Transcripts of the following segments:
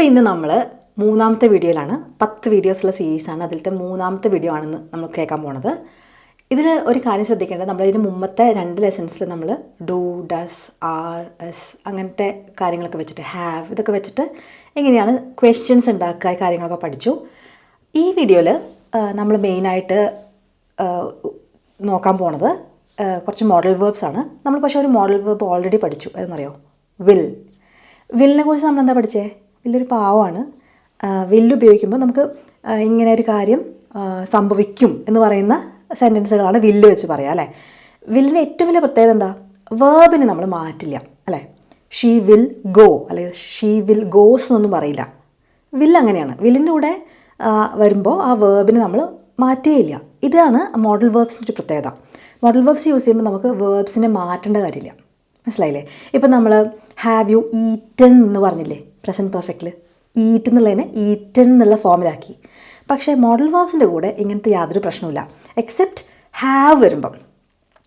അപ്പോൾ ഇന്ന് നമ്മൾ മൂന്നാമത്തെ വീഡിയോയിലാണ്. 10 വീഡിയോസുള്ള സീരീസാണ്. അതിലത്തെ മൂന്നാമത്തെ വീഡിയോ ആണെന്ന് നമ്മൾ കേൾക്കാൻ പോണത്. ഇതിൽ ഒരു കാര്യം ശ്രദ്ധിക്കേണ്ടത്, നമ്മളിതിന് മുമ്പത്തെ 2 ലെസൺസിൽ നമ്മൾ ഡു, ഡസ്, ആർ, എസ് അങ്ങനത്തെ കാര്യങ്ങളൊക്കെ വെച്ചിട്ട്, ഹാവ് ഇതൊക്കെ വെച്ചിട്ട് എങ്ങനെയാണ് ക്വസ്റ്റ്യൻസ് ഉണ്ടാക്കുക കാര്യങ്ങളൊക്കെ പഠിച്ചു. ഈ വീഡിയോയിൽ നമ്മൾ മെയിനായിട്ട് നോക്കാൻ പോണത് കുറച്ച് മോഡൽ വേർബ്സ് ആണ്. നമ്മൾ പക്ഷേ ഒരു മോഡൽ വേർബ് ഓൾറെഡി പഠിച്ചു. അതെന്നറിയോ? വില്ലിനെ കുറിച്ച് നമ്മൾ എന്താ പഠിച്ചേ? വില്ലൊരു പാവമാണ്. വില്ല് ഉപയോഗിക്കുമ്പോൾ നമുക്ക് ഇങ്ങനെ ഒരു കാര്യം സംഭവിക്കും എന്ന് പറയുന്ന സെൻറ്റൻസുകളാണ് വില്ല് വെച്ച് പറയാം അല്ലേ. വില്ലിൻ്റെ ഏറ്റവും വലിയ പ്രത്യേകത എന്താ? വേർബിന് നമ്മൾ മാറ്റില്ല അല്ലേ. ഷീ വിൽ ഗോ അല്ലെങ്കിൽ ഷീ വിൽ ഗോസ് എന്നൊന്നും പറയില്ല. വില്ല് അങ്ങനെയാണ്. വില്ലിൻ്റെ കൂടെ വരുമ്പോൾ ആ വേർബിന് നമ്മൾ മാറ്റുകയില്ല. ഇതാണ് മോഡൽ വേർബ്സിൻ്റെ ഒരു പ്രത്യേകത. മോഡൽ വേർബ്സ് യൂസ് ചെയ്യുമ്പോൾ നമുക്ക് വേർബ്സിനെ മാറ്റേണ്ട കാര്യമില്ല. മനസ്സിലായില്ലേ? ഇപ്പം നമ്മൾ ഹാവ് യു ഈറ്റൺ എന്ന് പറഞ്ഞില്ലേ പ്രസൻറ്റ് പെർഫെക്റ്റിൽ. ഈറ്റ് എന്നുള്ളതിനെ ഈറ്റൺ എന്നുള്ള ഫോമിലാക്കി. പക്ഷേ മോഡൽ വേർബ്സിൻ്റെ കൂടെ ഇങ്ങനത്തെ യാതൊരു പ്രശ്നവുമില്ല, എക്സെപ്റ്റ് ഹാവ് വരുമ്പം.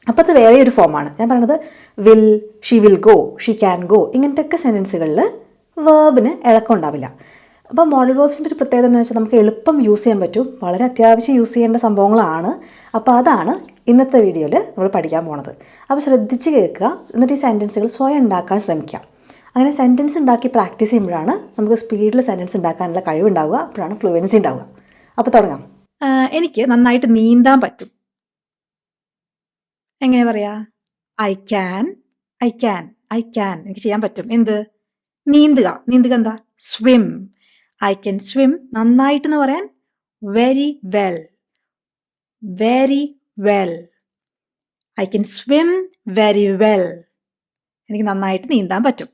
അപ്പോൾ അത് വേറെ ഒരു ഫോമാണ്. ഞാൻ പറയണത് will, she will go, she can go, ഇങ്ങനത്തെയൊക്കെ സെൻറ്റൻസുകളിൽ വേർബിന് ഇളക്കം ഉണ്ടാവില്ല. അപ്പോൾ മോഡൽ വേർബ്സിൻ്റെ ഒരു പ്രത്യേകത എന്ന് വെച്ചാൽ നമുക്ക് എളുപ്പം യൂസ് ചെയ്യാൻ പറ്റും. വളരെ അത്യാവശ്യം യൂസ് ചെയ്യേണ്ട സംഭവങ്ങളാണ്. അപ്പോൾ അതാണ് ഇന്നത്തെ വീഡിയോയിൽ നമ്മൾ പഠിക്കാൻ പോണത്. അപ്പോൾ ശ്രദ്ധിച്ച് കേൾക്കുക, എന്നിട്ട് ഈ സെൻറ്റൻസുകൾ സ്വയം ഉണ്ടാക്കാൻ ശ്രമിക്കുക. അങ്ങനെ സെൻറ്റൻസ് ഉണ്ടാക്കി പ്രാക്ടീസ് ചെയ്യുമ്പോഴാണ് നമുക്ക് സ്പീഡിൽ സെൻറ്റൻസ് ഉണ്ടാക്കാനുള്ള കഴിവുണ്ടാവുക. അപ്പോഴാണ് ഫ്ലുവൻസി ഉണ്ടാവുക. അപ്പോൾ തുടങ്ങാം. എനിക്ക് നന്നായിട്ട് നീന്താൻ പറ്റും. എങ്ങനെ പറയാ? ഐ ക്യാൻ എനിക്ക് ചെയ്യാൻ പറ്റും. എന്ത്? നീന്തുക എന്താ? സ്വിം. I can swim. നന്നായിട്ടെന്ന് പറയാൻ very well. I can swim very well. എനിക്ക് നന്നായിട്ട് നീന്താൻ പറ്റും.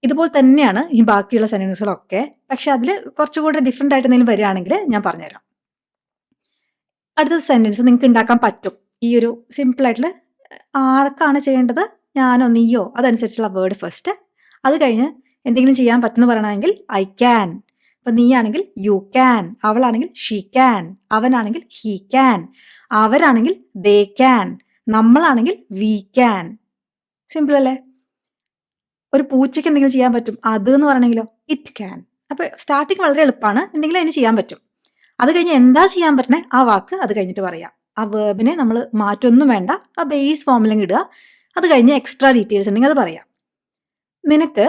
ഇതുപോലെ തന്നെയാണ് ഈ ബാക്കിയുള്ള സെൻറ്റൻസുകളൊക്കെ. പക്ഷെ അതിൽ കുറച്ചുകൂടെ ഡിഫറെൻ്റ് ആയിട്ട് എന്തെങ്കിലും വരികയാണെങ്കിൽ ഞാൻ പറഞ്ഞുതരാം. അടുത്ത സെൻറ്റൻസ് നിങ്ങൾക്ക് ഉണ്ടാക്കാൻ പറ്റും. ഈ ഒരു സിമ്പിളായിട്ടുള്ള ആർക്കാണ് ചെയ്യേണ്ടത്? ഞാനോ നീയോ അതനുസരിച്ചുള്ള വേർഡ് ഫസ്റ്റ്. അത് കഴിഞ്ഞ് എന്തെങ്കിലും ചെയ്യാൻ പറ്റുമെന്ന് പറയണമെങ്കിൽ ഐ ക്യാൻ. ഇപ്പം നീ ആണെങ്കിൽ യു ക്യാൻ, അവളാണെങ്കിൽ ഷീ ക്യാൻ, അവനാണെങ്കിൽ ഹീ ക്യാൻ, അവരാണെങ്കിൽ ദേ ക്യാൻ, നമ്മളാണെങ്കിൽ വി ക്യാൻ. സിമ്പിൾ അല്ലേ? ഒരു പൂച്ചയ്ക്ക് എന്തെങ്കിലും ചെയ്യാൻ പറ്റും. അത് എന്ന് പറയണമെങ്കിലോ ഇറ്റ് ക്യാൻ. അപ്പോൾ സ്റ്റാർട്ടിങ് വളരെ എളുപ്പമാണ്. എന്തെങ്കിലും അതിന് ചെയ്യാൻ പറ്റും. അത് കഴിഞ്ഞ് എന്താ ചെയ്യാൻ പറ്റണേ ആ വാക്ക് അത് കഴിഞ്ഞിട്ട് പറയാം. ആ വേർബിനെ നമ്മൾ മാറ്റൊന്നും വേണ്ട, ആ ബേസ് ഫോമിലേക്ക് ഇടുക. അത് കഴിഞ്ഞ് എക്സ്ട്രാ ഡീറ്റെയിൽസ് ഉണ്ടെങ്കിൽ അത് പറയാം. നിനക്ക്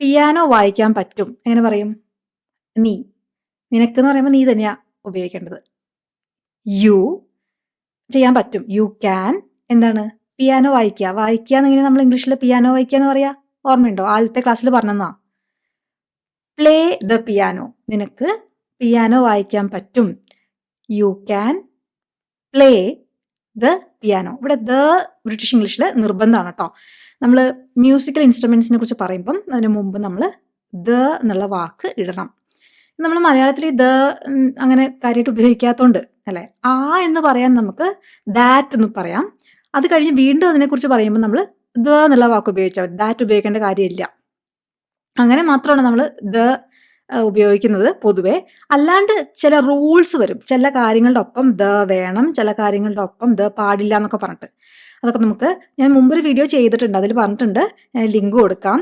പിയാനോ വായിക്കാൻ പറ്റും. എങ്ങനെ പറയും? നീ. നിനക്ക് എന്ന് പറയുമ്പോൾ നീ തന്നെയാണ് ഉപയോഗിക്കേണ്ടത്. യു ചെയ്യാൻ പറ്റും. You can. എന്താണ്? പിയാനോ വായിക്കുക എന്നിങ്ങനെ നമ്മൾ ഇംഗ്ലീഷിൽ പിയാനോ വായിക്കുക എന്ന് പറയാ. ഓർമ്മയുണ്ടോ? ആദ്യത്തെ ക്ലാസ്സിൽ പറഞ്ഞെന്നാ. Play the piano. നിനക്ക് പിയാനോ വായിക്കാൻ പറ്റും. You can play the piano. ഇവിടെ ദ ബ്രിട്ടീഷ് ഇംഗ്ലീഷിൽ നിർബന്ധമാണ് കേട്ടോ. നമ്മൾ മ്യൂസിക്കൽ ഇൻസ്ട്രുമെൻസിനെ കുറിച്ച് പറയുമ്പം അതിന് മുമ്പ് നമ്മൾ ദ എന്നുള്ള വാക്ക് ഇടണം. നമ്മൾ മലയാളത്തിൽ ദ അങ്ങനെ കാര്യമായിട്ട് ഉപയോഗിക്കാത്തതുകൊണ്ട് അല്ലേ. ആ എന്ന് പറയാൻ നമുക്ക് ദാറ്റ് എന്ന് പറയാം. അത് കഴിഞ്ഞ് വീണ്ടും അതിനെക്കുറിച്ച് പറയുമ്പോൾ നമ്മൾ ദ എന്നുള്ള വാക്ക് ഉപയോഗിച്ചാൽ മതി. ദാറ്റ് ഉപയോഗിക്കേണ്ട കാര്യമില്ല. അങ്ങനെ മാത്രമാണ് നമ്മൾ ദ ഉപയോഗിക്കുന്നത് പൊതുവെ. അല്ലാണ്ട് ചില റൂൾസ് വരും. ചില കാര്യങ്ങളുടെ ഒപ്പം ദ വേണം, ചില കാര്യങ്ങളുടെ ഒപ്പം ദ പാടില്ല എന്നൊക്കെ പറഞ്ഞിട്ട്. അതൊക്കെ നമുക്ക് ഞാൻ മുമ്പൊരു വീഡിയോ ചെയ്തിട്ടുണ്ട്, അതിൽ പറഞ്ഞിട്ടുണ്ട്. ഞാൻ ലിങ്ക് കൊടുക്കാം.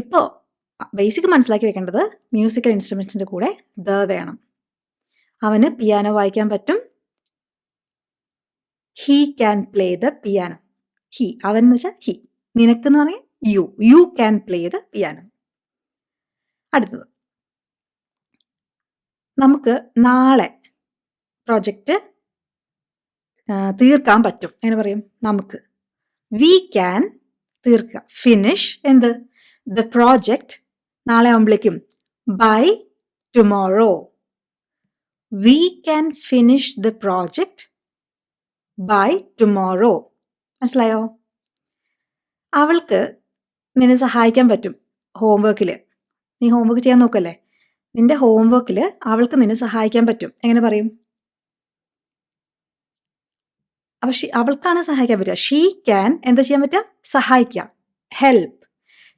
ഇപ്പോൾ ബേസിക് മനസ്സിലാക്കി വെക്കേണ്ടത് മ്യൂസിക്കൽ ഇൻസ്ട്രുമെൻസിൻ്റെ കൂടെ ദ വേണം. അവന് പിയാനോ വായിക്കാൻ പറ്റും. He can play the piano. He, അവൻ എന്ന് വെച്ചാൽ ഹീ. നിനക്കെന്ന് പറയാൻ you can play the piano. അടുത്തത്, നമുക്ക് നാളെ പ്രോജക്റ്റ് തീർക്കാൻ പറ്റും. എങ്ങനെ പറയും? നമുക്ക്. വി ക്യാൻ തീർക്കുക. ഫിനിഷ് എന്ത്? The project. നാളെ ആകുമ്പോഴേക്കും by tomorrow. We can finish the project by tomorrow. മനസ്സിലായോ? അവൾക്ക് നിന്നെ സഹായിക്കാൻ പറ്റും ഹോംവർക്കിൽ. നീ ഹോംവർക്ക് ചെയ്യാൻ നോക്കല്ലേ. നിന്റെ ഹോംവർക്കിൽ അവൾക്ക് നിന്നെ സഹായിക്കാൻ പറ്റും. എങ്ങനെ പറയും? അപ്പൊ അവൾക്കാണ് സഹായിക്കാൻ പറ്റുക. ഷീ ക്യാൻ എന്താ ചെയ്യാൻ പറ്റുക? സഹായിക്കുക. Help.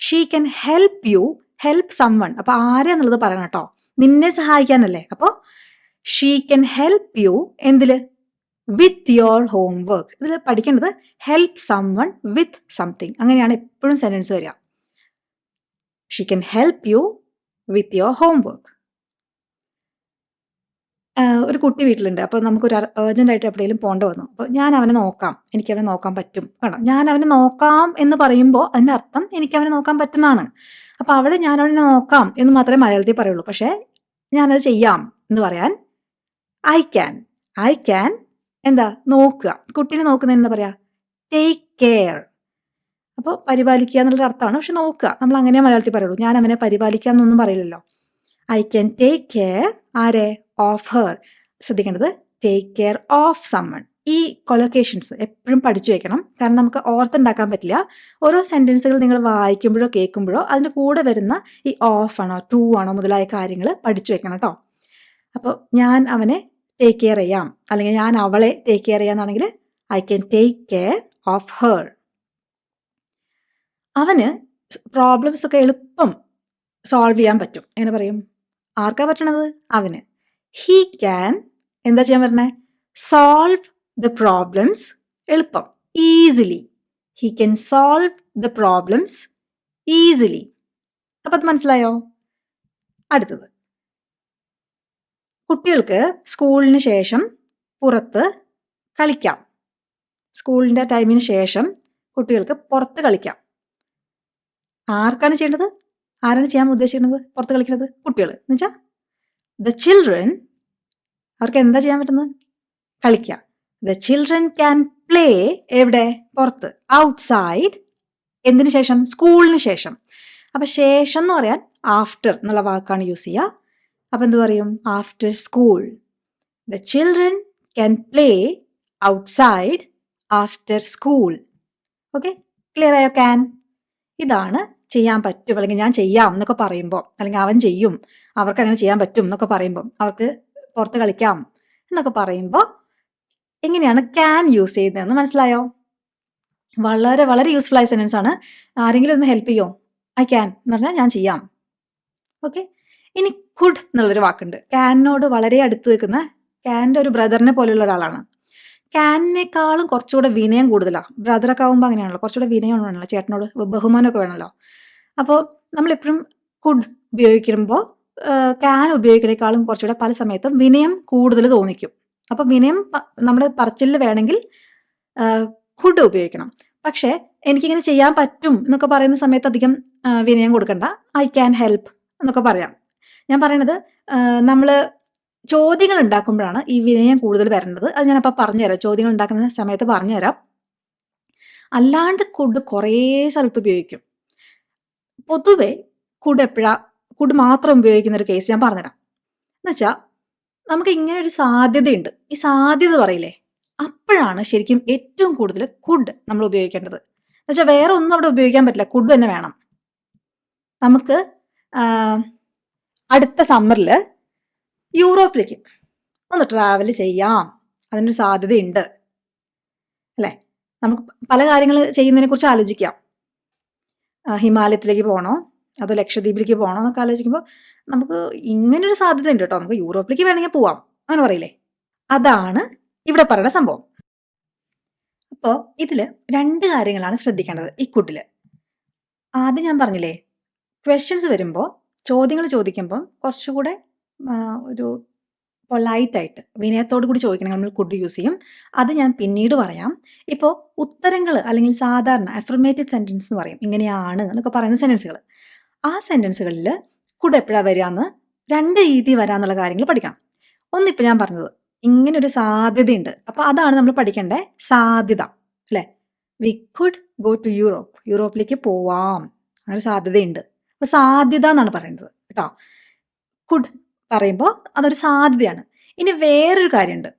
She can help you help someone. അപ്പൊ ആരെന്നുള്ളത് പറയണം കേട്ടോ. നിന്നെ സഹായിക്കാനല്ലേ. അപ്പോൾ ഷീ ക്യാൻ ഹെൽപ്പ് യു എന്തില്? With your homework. ഇതിൽ പഠിക്കേണ്ടത് ഹെൽപ്പ് സംവൺ വിത്ത് സംതിങ്. അങ്ങനെയാണ് എപ്പോഴും സെന്റൻസ് വരിക. She can help you with your homework. ഒരു കുട്ടി വീട്ടിലുണ്ട്. അപ്പോൾ നമുക്കൊരു അർജൻറ്റായിട്ട് എവിടെയെങ്കിലും പോകേണ്ട വന്നു. അപ്പോൾ ഞാൻ അവനെ നോക്കാം, എനിക്കവനെ നോക്കാൻ പറ്റും. വേണം, ഞാൻ അവനെ നോക്കാം എന്ന് പറയുമ്പോൾ അതിൻ്റെ അർത്ഥം എനിക്കവനെ നോക്കാൻ പറ്റുന്നതാണ്. അപ്പോൾ അവിടെ ഞാൻ അവനെ നോക്കാം എന്ന് മാത്രമേ മലയാളത്തിൽ പറയുള്ളൂ. പക്ഷേ ഞാനത് ചെയ്യാം എന്ന് പറയാൻ ഐ ക്യാൻ എന്താ നോക്കുക. കുട്ടീനെ നോക്കുന്നതിന് എന്താ പറയുക? Take care. അപ്പോൾ പരിപാലിക്കുക എന്നുള്ളൊരു അർത്ഥമാണ്. പക്ഷെ നോക്കുക നമ്മൾ അങ്ങനെ മലയാളത്തിൽ പറയുള്ളൂ. ഞാൻ അവനെ പരിപാലിക്കുക എന്നൊന്നും പറയില്ലല്ലോ. ഐ ക്യാൻ ടേക്ക് കെയർ ആരെ? Of her. ശ്രദ്ധിക്കേണ്ടത് ടേക്ക് കെയർ ഓഫ് സമ്മൺ. ഈ കൊലൊക്കേഷൻസ് എപ്പോഴും പഠിച്ചു വെക്കണം. കാരണം നമുക്ക് ഓർത്തുണ്ടാക്കാൻ പറ്റില്ല. ഓരോ സെൻറ്റൻസുകൾ നിങ്ങൾ വായിക്കുമ്പോഴോ കേൾക്കുമ്പോഴോ അതിൻ്റെ കൂടെ വരുന്ന ഈ ഓഫ് ആണോ ടു ആണോ മുതലായ കാര്യങ്ങൾ പഠിച്ചു വെക്കണം കേട്ടോ. അപ്പോൾ ഞാൻ അവനെ ടേക്ക് കെയർ ചെയ്യാം, അല്ലെങ്കിൽ ഞാൻ അവളെ ടേക്ക് കെയർ ചെയ്യാന്നാണെങ്കിൽ I can take care of her. അവന് പ്രോബ്ലംസ് ഒക്കെ എളുപ്പം സോൾവ് ചെയ്യാൻ പറ്റും. എങ്ങനെ പറയും? ആർക്കാ പറ്റണത്? അവന്. ഹീ ക്യാൻ എന്താ ചെയ്യാൻ പറ്റണേ? സോൾവ് ദ പ്രോബ്ലംസ് എളുപ്പം, easily. He can solve the problems easily. അപ്പം അത് മനസ്സിലായോ? അടുത്തത്, കുട്ടികൾക്ക് സ്കൂളിന് ശേഷം പുറത്ത് കളിക്കാം. സ്കൂളിൻ്റെ ടൈമിന് ശേഷം കുട്ടികൾക്ക് പുറത്ത് കളിക്കാം. ആർക്കാണ് ചെയ്യേണ്ടത്? ആരാണ് ചെയ്യാൻ ഉദ്ദേശിക്കുന്നത് പുറത്ത് കളിക്കുന്നത്? കുട്ടികൾ. എന്ന് വെച്ചാൽ ദ ചിൽഡ്രൻ, അവർക്ക് എന്താ ചെയ്യാൻ പറ്റുന്നത്? കളിക്കാം. ദ ചിൽഡ്രൻ ക്യാൻ പ്ലേ എവിടെ? പുറത്ത്. ഔട്ട്സൈഡ്. എന്തിനു ശേഷം? സ്കൂളിന് ശേഷം. അപ്പം ശേഷം എന്ന് പറയാൻ ആഫ്റ്റർ എന്നുള്ള വാക്കാണ് യൂസ് ചെയ്യുക. അപ്പം എന്ത് പറയും? After school. The children can play outside after school. Okay, clear ആയോ? ക്യാൻ. ഇതാണ് ചെയ്യാൻ പറ്റും, അല്ലെങ്കിൽ ഞാൻ ചെയ്യാം എന്നൊക്കെ പറയുമ്പോൾ, അല്ലെങ്കിൽ അവൻ ചെയ്യും, അവർക്ക് അങ്ങനെ ചെയ്യാൻ പറ്റും എന്നൊക്കെ പറയുമ്പോൾ, അവർക്ക് പുറത്ത് കളിക്കാം എന്നൊക്കെ പറയുമ്പോൾ എങ്ങനെയാണ് ക്യാൻ യൂസ് ചെയ്യുന്നതെന്ന് മനസ്സിലായോ? വളരെ വളരെ യൂസ്ഫുൾ ആയ സെൻറ്റൻസ് ആണ്. ആരെങ്കിലും ഒന്ന് ഹെൽപ്പ് ചെയ്യോ? ഐ ക്യാൻ എന്ന് പറഞ്ഞാൽ ഞാൻ ചെയ്യാം. ഓക്കെ. ഇനി കുഡ് എന്നുള്ളൊരു വാക്കുണ്ട്. ക്യാനോട് വളരെ അടുത്ത് നിൽക്കുന്ന, ക്യാൻ്റെ ഒരു ബ്രദറിനെ പോലെയുള്ള ഒരാളാണ്. ക്യാനിനേക്കാളും കുറച്ചുകൂടെ വിനയം കൂടുതലാണ്. ബ്രദറൊക്കെ ആകുമ്പോൾ അങ്ങനെയാണല്ലോ, കുറച്ചുകൂടെ വിനയം വേണമല്ലോ, ചേട്ടനോട് ബഹുമാനമൊക്കെ വേണമല്ലോ. അപ്പോൾ നമ്മളെപ്പോഴും കുഡ് ഉപയോഗിക്കുമ്പോൾ ക്യാൻ ഉപയോഗിക്കുന്നതിനേക്കാളും കുറച്ചുകൂടെ പല സമയത്തും വിനയം കൂടുതൽ തോന്നിക്കും. അപ്പോൾ വിനയം നമ്മുടെ പറച്ചിലിൽ വേണമെങ്കിൽ കുഡ് ഉപയോഗിക്കണം. പക്ഷേ എനിക്കിങ്ങനെ ചെയ്യാൻ പറ്റും എന്നൊക്കെ പറയുന്ന സമയത്ത് അധികം വിനയം കൊടുക്കണ്ട. ഐ ക്യാൻ ഹെൽപ്പ് എന്നൊക്കെ പറയാം. ഞാൻ പറയണത് നമ്മൾ ചോദ്യങ്ങൾ ഉണ്ടാക്കുമ്പോഴാണ് ഈ വിനയം കൂടുതൽ വരേണ്ടത്. അത് ഞാനപ്പോൾ പറഞ്ഞുതരാം, ചോദ്യങ്ങൾ ഉണ്ടാക്കുന്ന സമയത്ത് പറഞ്ഞുതരാം. അല്ലാണ്ട് കുഡ് കുറേ സ്ഥലത്ത് ഉപയോഗിക്കും. പൊതുവെ കുഡ് മാത്രം ഉപയോഗിക്കുന്ന ഒരു കേസ് ഞാൻ പറഞ്ഞുതരാം. എന്നുവെച്ചാൽ നമുക്ക് ഇങ്ങനെ ഒരു സാധ്യതയുണ്ട്, ഈ സാധ്യത പറയില്ലേ, അപ്പോഴാണ് ശരിക്കും ഏറ്റവും കൂടുതൽ കുഡ് നമ്മൾ ഉപയോഗിക്കേണ്ടത്. എന്നുവെച്ചാൽ വേറെ ഒന്നും അവിടെ ഉപയോഗിക്കാൻ പറ്റില്ല, കുഡ് തന്നെ വേണം. നമുക്ക് അടുത്ത സമ്മറിൽ യൂറോപ്പിലേക്ക് ഒന്ന് ട്രാവൽ ചെയ്യാം, അതിനൊരു സാധ്യതയുണ്ട് അല്ലേ? നമുക്ക് പല കാര്യങ്ങൾ ചെയ്യുന്നതിനെ കുറിച്ച് ആലോചിക്കാം. ഹിമാലയത്തിലേക്ക് പോകണോ അതോ ലക്ഷദ്വീപിലേക്ക് പോകണോ എന്നൊക്കെ ആലോചിക്കുമ്പോൾ നമുക്ക് ഇങ്ങനൊരു സാധ്യത ഉണ്ട് കേട്ടോ, നമുക്ക് യൂറോപ്പിലേക്ക് വേണമെങ്കിൽ പോവാം, അങ്ങനെ പറയില്ലേ? അതാണ് ഇവിടെ പറയുന്ന സംഭവം. അപ്പോൾ ഇതിൽ 2 കാര്യങ്ങളാണ് ശ്രദ്ധിക്കേണ്ടത് ഈ കുഡിൽ. ആദ്യം ഞാൻ പറഞ്ഞില്ലേ, ക്വസ്റ്റ്യൻസ് വരുമ്പോൾ, ചോദ്യങ്ങൾ ചോദിക്കുമ്പോൾ കുറച്ചുകൂടെ ഒരു പൊളൈറ്റായിട്ട് വിനയത്തോടു കൂടി ചോദിക്കണം, നമ്മൾ കുഡ് യൂസ് ചെയ്യും. അത് ഞാൻ പിന്നീട് പറയാം. ഇപ്പോൾ ഉത്തരങ്ങൾ അല്ലെങ്കിൽ സാധാരണ അഫർമേറ്റീവ് സെൻറ്റൻസ് എന്ന് പറയും, ഇങ്ങനെയാണ് എന്നൊക്കെ പറയുന്ന സെൻറ്റൻസുകൾ. ആ സെൻറ്റൻസുകളിൽ കുഡ് എപ്പോഴാണ് വരിക എന്ന് 2 രീതി വരാമെന്നുള്ള കാര്യങ്ങൾ പഠിക്കണം. ഒന്നിപ്പോൾ ഞാൻ പറഞ്ഞത്, ഇങ്ങനൊരു സാധ്യതയുണ്ട്, അപ്പോൾ അതാണ് നമ്മൾ പഠിക്കേണ്ടത്, സാധ്യത അല്ലേ? We could go to Europe, യൂറോപ്പിലേക്ക് പോവാം, അങ്ങനെ സാധ്യതയുണ്ട്. അപ്പോൾ സാധ്യത എന്നാണ് പറയുന്നത് കേട്ടോ. കുഡ് പറയുമ്പോൾ അതൊരു സാധ്യതയാണ്. ഇനി വേറൊരു കാര്യമുണ്ട്,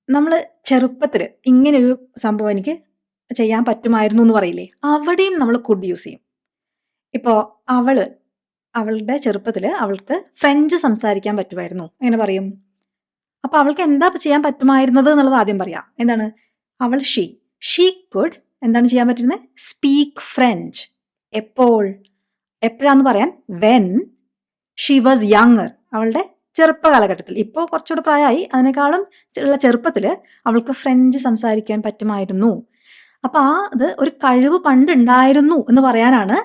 നമ്മൾ ചെറുപ്പത്തിൽ ഇങ്ങനെയൊരു സംഭവം എനിക്ക് ചെയ്യാൻ പറ്റുമായിരുന്നു എന്ന് പറയില്ലേ, അവിടെയും നമ്മൾ കുഡ് യൂസ് ചെയ്യും. ഇപ്പോൾ അവളുടെ ചെറുപ്പത്തിൽ അവൾക്ക് ഫ്രഞ്ച് സംസാരിക്കാൻ പറ്റുമായിരുന്നു, എങ്ങനെ പറയും? അപ്പോൾ അവൾക്ക് എന്താ ചെയ്യാൻ പറ്റുമായിരുന്നത് എന്നുള്ളത് ആദ്യം പറയാം. എന്താണ്? അവൾ ഷീ കുഡ് എന്താണ് ചെയ്യാൻ പറ്റുന്നത്? Speak French. എപ്പോഴാന്ന് പറയാൻ വെൻ ഷീ വാസ് യങ്ങർ, അവളുടെ ചെറുപ്പ കാലഘട്ടത്തിൽ. ഇപ്പോൾ കുറച്ചുകൂടെ പ്രായമായി, അതിനേക്കാളും ഉള്ള ചെറുപ്പത്തിൽ അവൾക്ക് ഫ്രഞ്ച് സംസാരിക്കാൻ പറ്റുമായിരുന്നു. അപ്പോൾ അത് ഒരു കഴിവ് പണ്ടുണ്ടായിരുന്നു എന്ന് പറയാനാണ്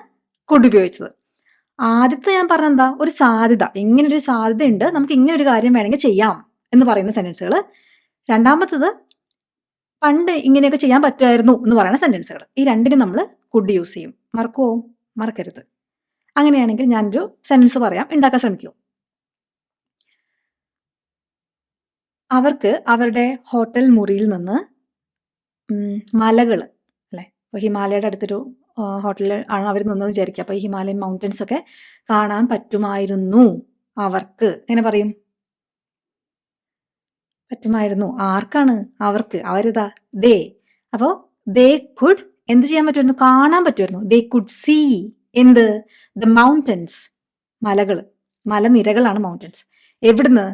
കുഡ് ഉപയോഗിച്ചത്. ആദ്യത്തെ ഞാൻ പറഞ്ഞെന്താ, ഒരു സാധ്യത, ഇങ്ങനൊരു സാധ്യത ഉണ്ട്, നമുക്ക് ഇങ്ങനൊരു കാര്യം വേണമെങ്കിൽ ചെയ്യാം എന്ന് പറയുന്ന സെന്റൻസുകൾ. രണ്ടാമത്തത് പണ്ട് ഇങ്ങനെയൊക്കെ ചെയ്യാൻ പറ്റുമായിരുന്നു എന്ന് പറയുന്ന സെന്റൻസുകൾ. ഈ രണ്ടിനും നമ്മൾ കുഡ് യൂസ് ചെയ്യും. മറക്കുവോ? മറക്കരുത്. അങ്ങനെയാണെങ്കിൽ ഞാനൊരു സെന്റൻസ് പറയാം, ഉണ്ടാക്കാൻ ശ്രമിക്കൂ. അവർക്ക് അവരുടെ ഹോട്ടൽ മുറിയിൽ നിന്ന് മലകൾ, അല്ലെ, ഇപ്പോൾ ഹിമാലയയുടെ അടുത്തൊരു ഹോട്ടലിൽ ആണ് അവർ നിന്നെന്ന് വിചാരിക്കുക. അപ്പോൾ ഈ ഹിമാലയൻ മൗണ്ടൻസ് ഒക്കെ കാണാൻ പറ്റുമായിരുന്നു അവർക്ക്. എങ്ങനെ പറയും? പറ്റുമായിരുന്നു. ആർക്കാണ്? അവർക്ക്. അവരിതാ ദേ. അപ്പോൾ ദേ കുഡ് എന്ത് ചെയ്യാൻ പറ്റുമായിരുന്നു? കാണാൻ പറ്റുമായിരുന്നു. ദേ കുഡ് സീ എന്ത്? ദ മൗണ്ടൻസ്, മലകൾ, മലനിരകളാണ് മൗണ്ടൻസ്. എവിടുന്ന്?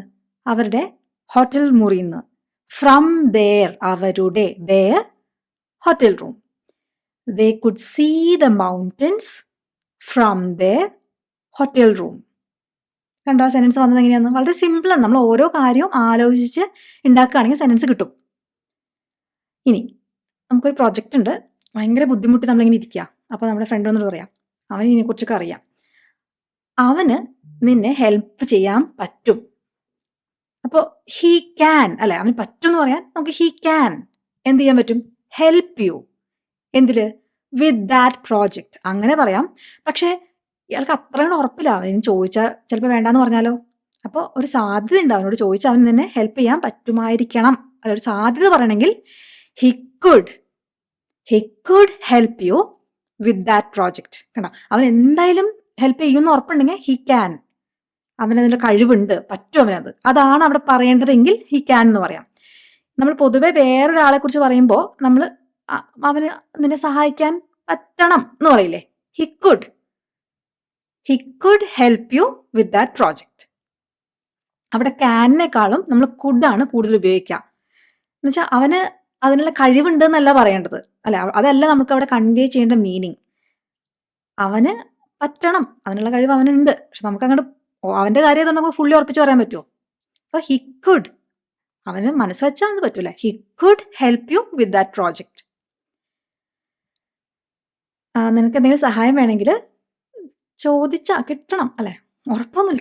അവരുടെ ഹോട്ടൽ മുറിയിൽ നിന്ന്. ഫ്രം ദേർ, അവരുടെ, their hotel room. They could see the mountains from their hotel room. കണ്ടോ സെന്റൻസ് വന്നത് എങ്ങനെയാന്ന്? വളരെ സിമ്പിളാണ്. നമ്മൾ ഓരോ കാര്യവും ആലോചിച്ച് ഉണ്ടാക്കുകയാണെങ്കിൽ സെന്റൻസ് കിട്ടും. ഇനി നമുക്കൊരു പ്രൊജക്റ്റ് ഉണ്ട്, ഭയങ്കര ബുദ്ധിമുട്ടി നമ്മളിങ്ങനെ ഇരിക്കുക. അപ്പോൾ നമ്മുടെ ഫ്രണ്ട് ഒന്നോട് പറയാം, അവന് ഇതിനെക്കുറിച്ചൊക്കെ അറിയാം, അവന് നിന്നെ ഹെൽപ്പ് ചെയ്യാൻ പറ്റും. അപ്പോൾ ഹീ ക്യാൻ, അല്ലെ, അവന് പറ്റും എന്ന് പറയാൻ നമുക്ക് ഹീ ക്യാൻ എന്ത് ചെയ്യാൻ പറ്റും? Help you. എന്തില്? With that project. അങ്ങനെ പറയാം. പക്ഷേ ഇയാൾക്ക് അത്രയും ഉറപ്പില്ല, അവന് ചോദിച്ചാൽ ചിലപ്പോൾ വേണ്ടാന്ന് പറഞ്ഞാലോ. അപ്പോൾ ഒരു സാധ്യത ഉണ്ട്, അവനോട് ചോദിച്ചാൽ അവന് നിന്നെ ഹെൽപ്പ് ചെയ്യാൻ പറ്റുമായിരിക്കണം. അല്ല, ഒരു സാധ്യത പറയണമെങ്കിൽ he could help you with that project. കണ്ടോ, അവൻ എന്തായാലും ഹെൽപ്പ് ചെയ്യുമെന്ന് ഉറപ്പുണ്ടെങ്കിൽ ഹി ക്യാൻ, അവനതിൻ്റെ കഴിവുണ്ട്, പറ്റും അവനത്. അതാണ് അവിടെ പറയേണ്ടതെങ്കിൽ ഹി ക്യാൻ എന്ന് പറയാം. നമ്മൾ പൊതുവെ വേറൊരാളെ കുറിച്ച് പറയുമ്പോൾ നമ്മൾ അവന് നിന്നെ സഹായിക്കാൻ പറ്റണം എന്ന് പറയില്ലേ? He could help you with that project. അവിടെ ക്യാനിനേക്കാളും നമ്മൾ കുഡാണ് കൂടുതൽ ഉപയോഗിക്കുക. എന്നുവെച്ചാൽ അവന് അതിനുള്ള കഴിവുണ്ട് എന്നല്ല പറയേണ്ടത്, അല്ല, അതല്ല നമുക്ക് അവിടെ കൺവേ ചെയ്യേണ്ട മീനിങ്. അവന് പറ്റണം, അതിനുള്ള കഴിവ് അവനുണ്ട്. പക്ഷെ നമുക്ക് അങ്ങോട്ട് അവന്റെ കാര്യം നമുക്ക് ഫുള്ളി ഉറപ്പിച്ച് പറയാൻ പറ്റുമോ? അപ്പോൾ ഹി കുഡ്, അവന് മനസ്സ് വെച്ചാൽ അത് പറ്റൂല. He could help you with that project. നിനക്ക് എന്തെങ്കിലും സഹായം വേണമെങ്കിൽ ചോദിച്ചാൽ കിട്ടണം, അല്ലെ? ഉറപ്പൊന്നുമില്ല,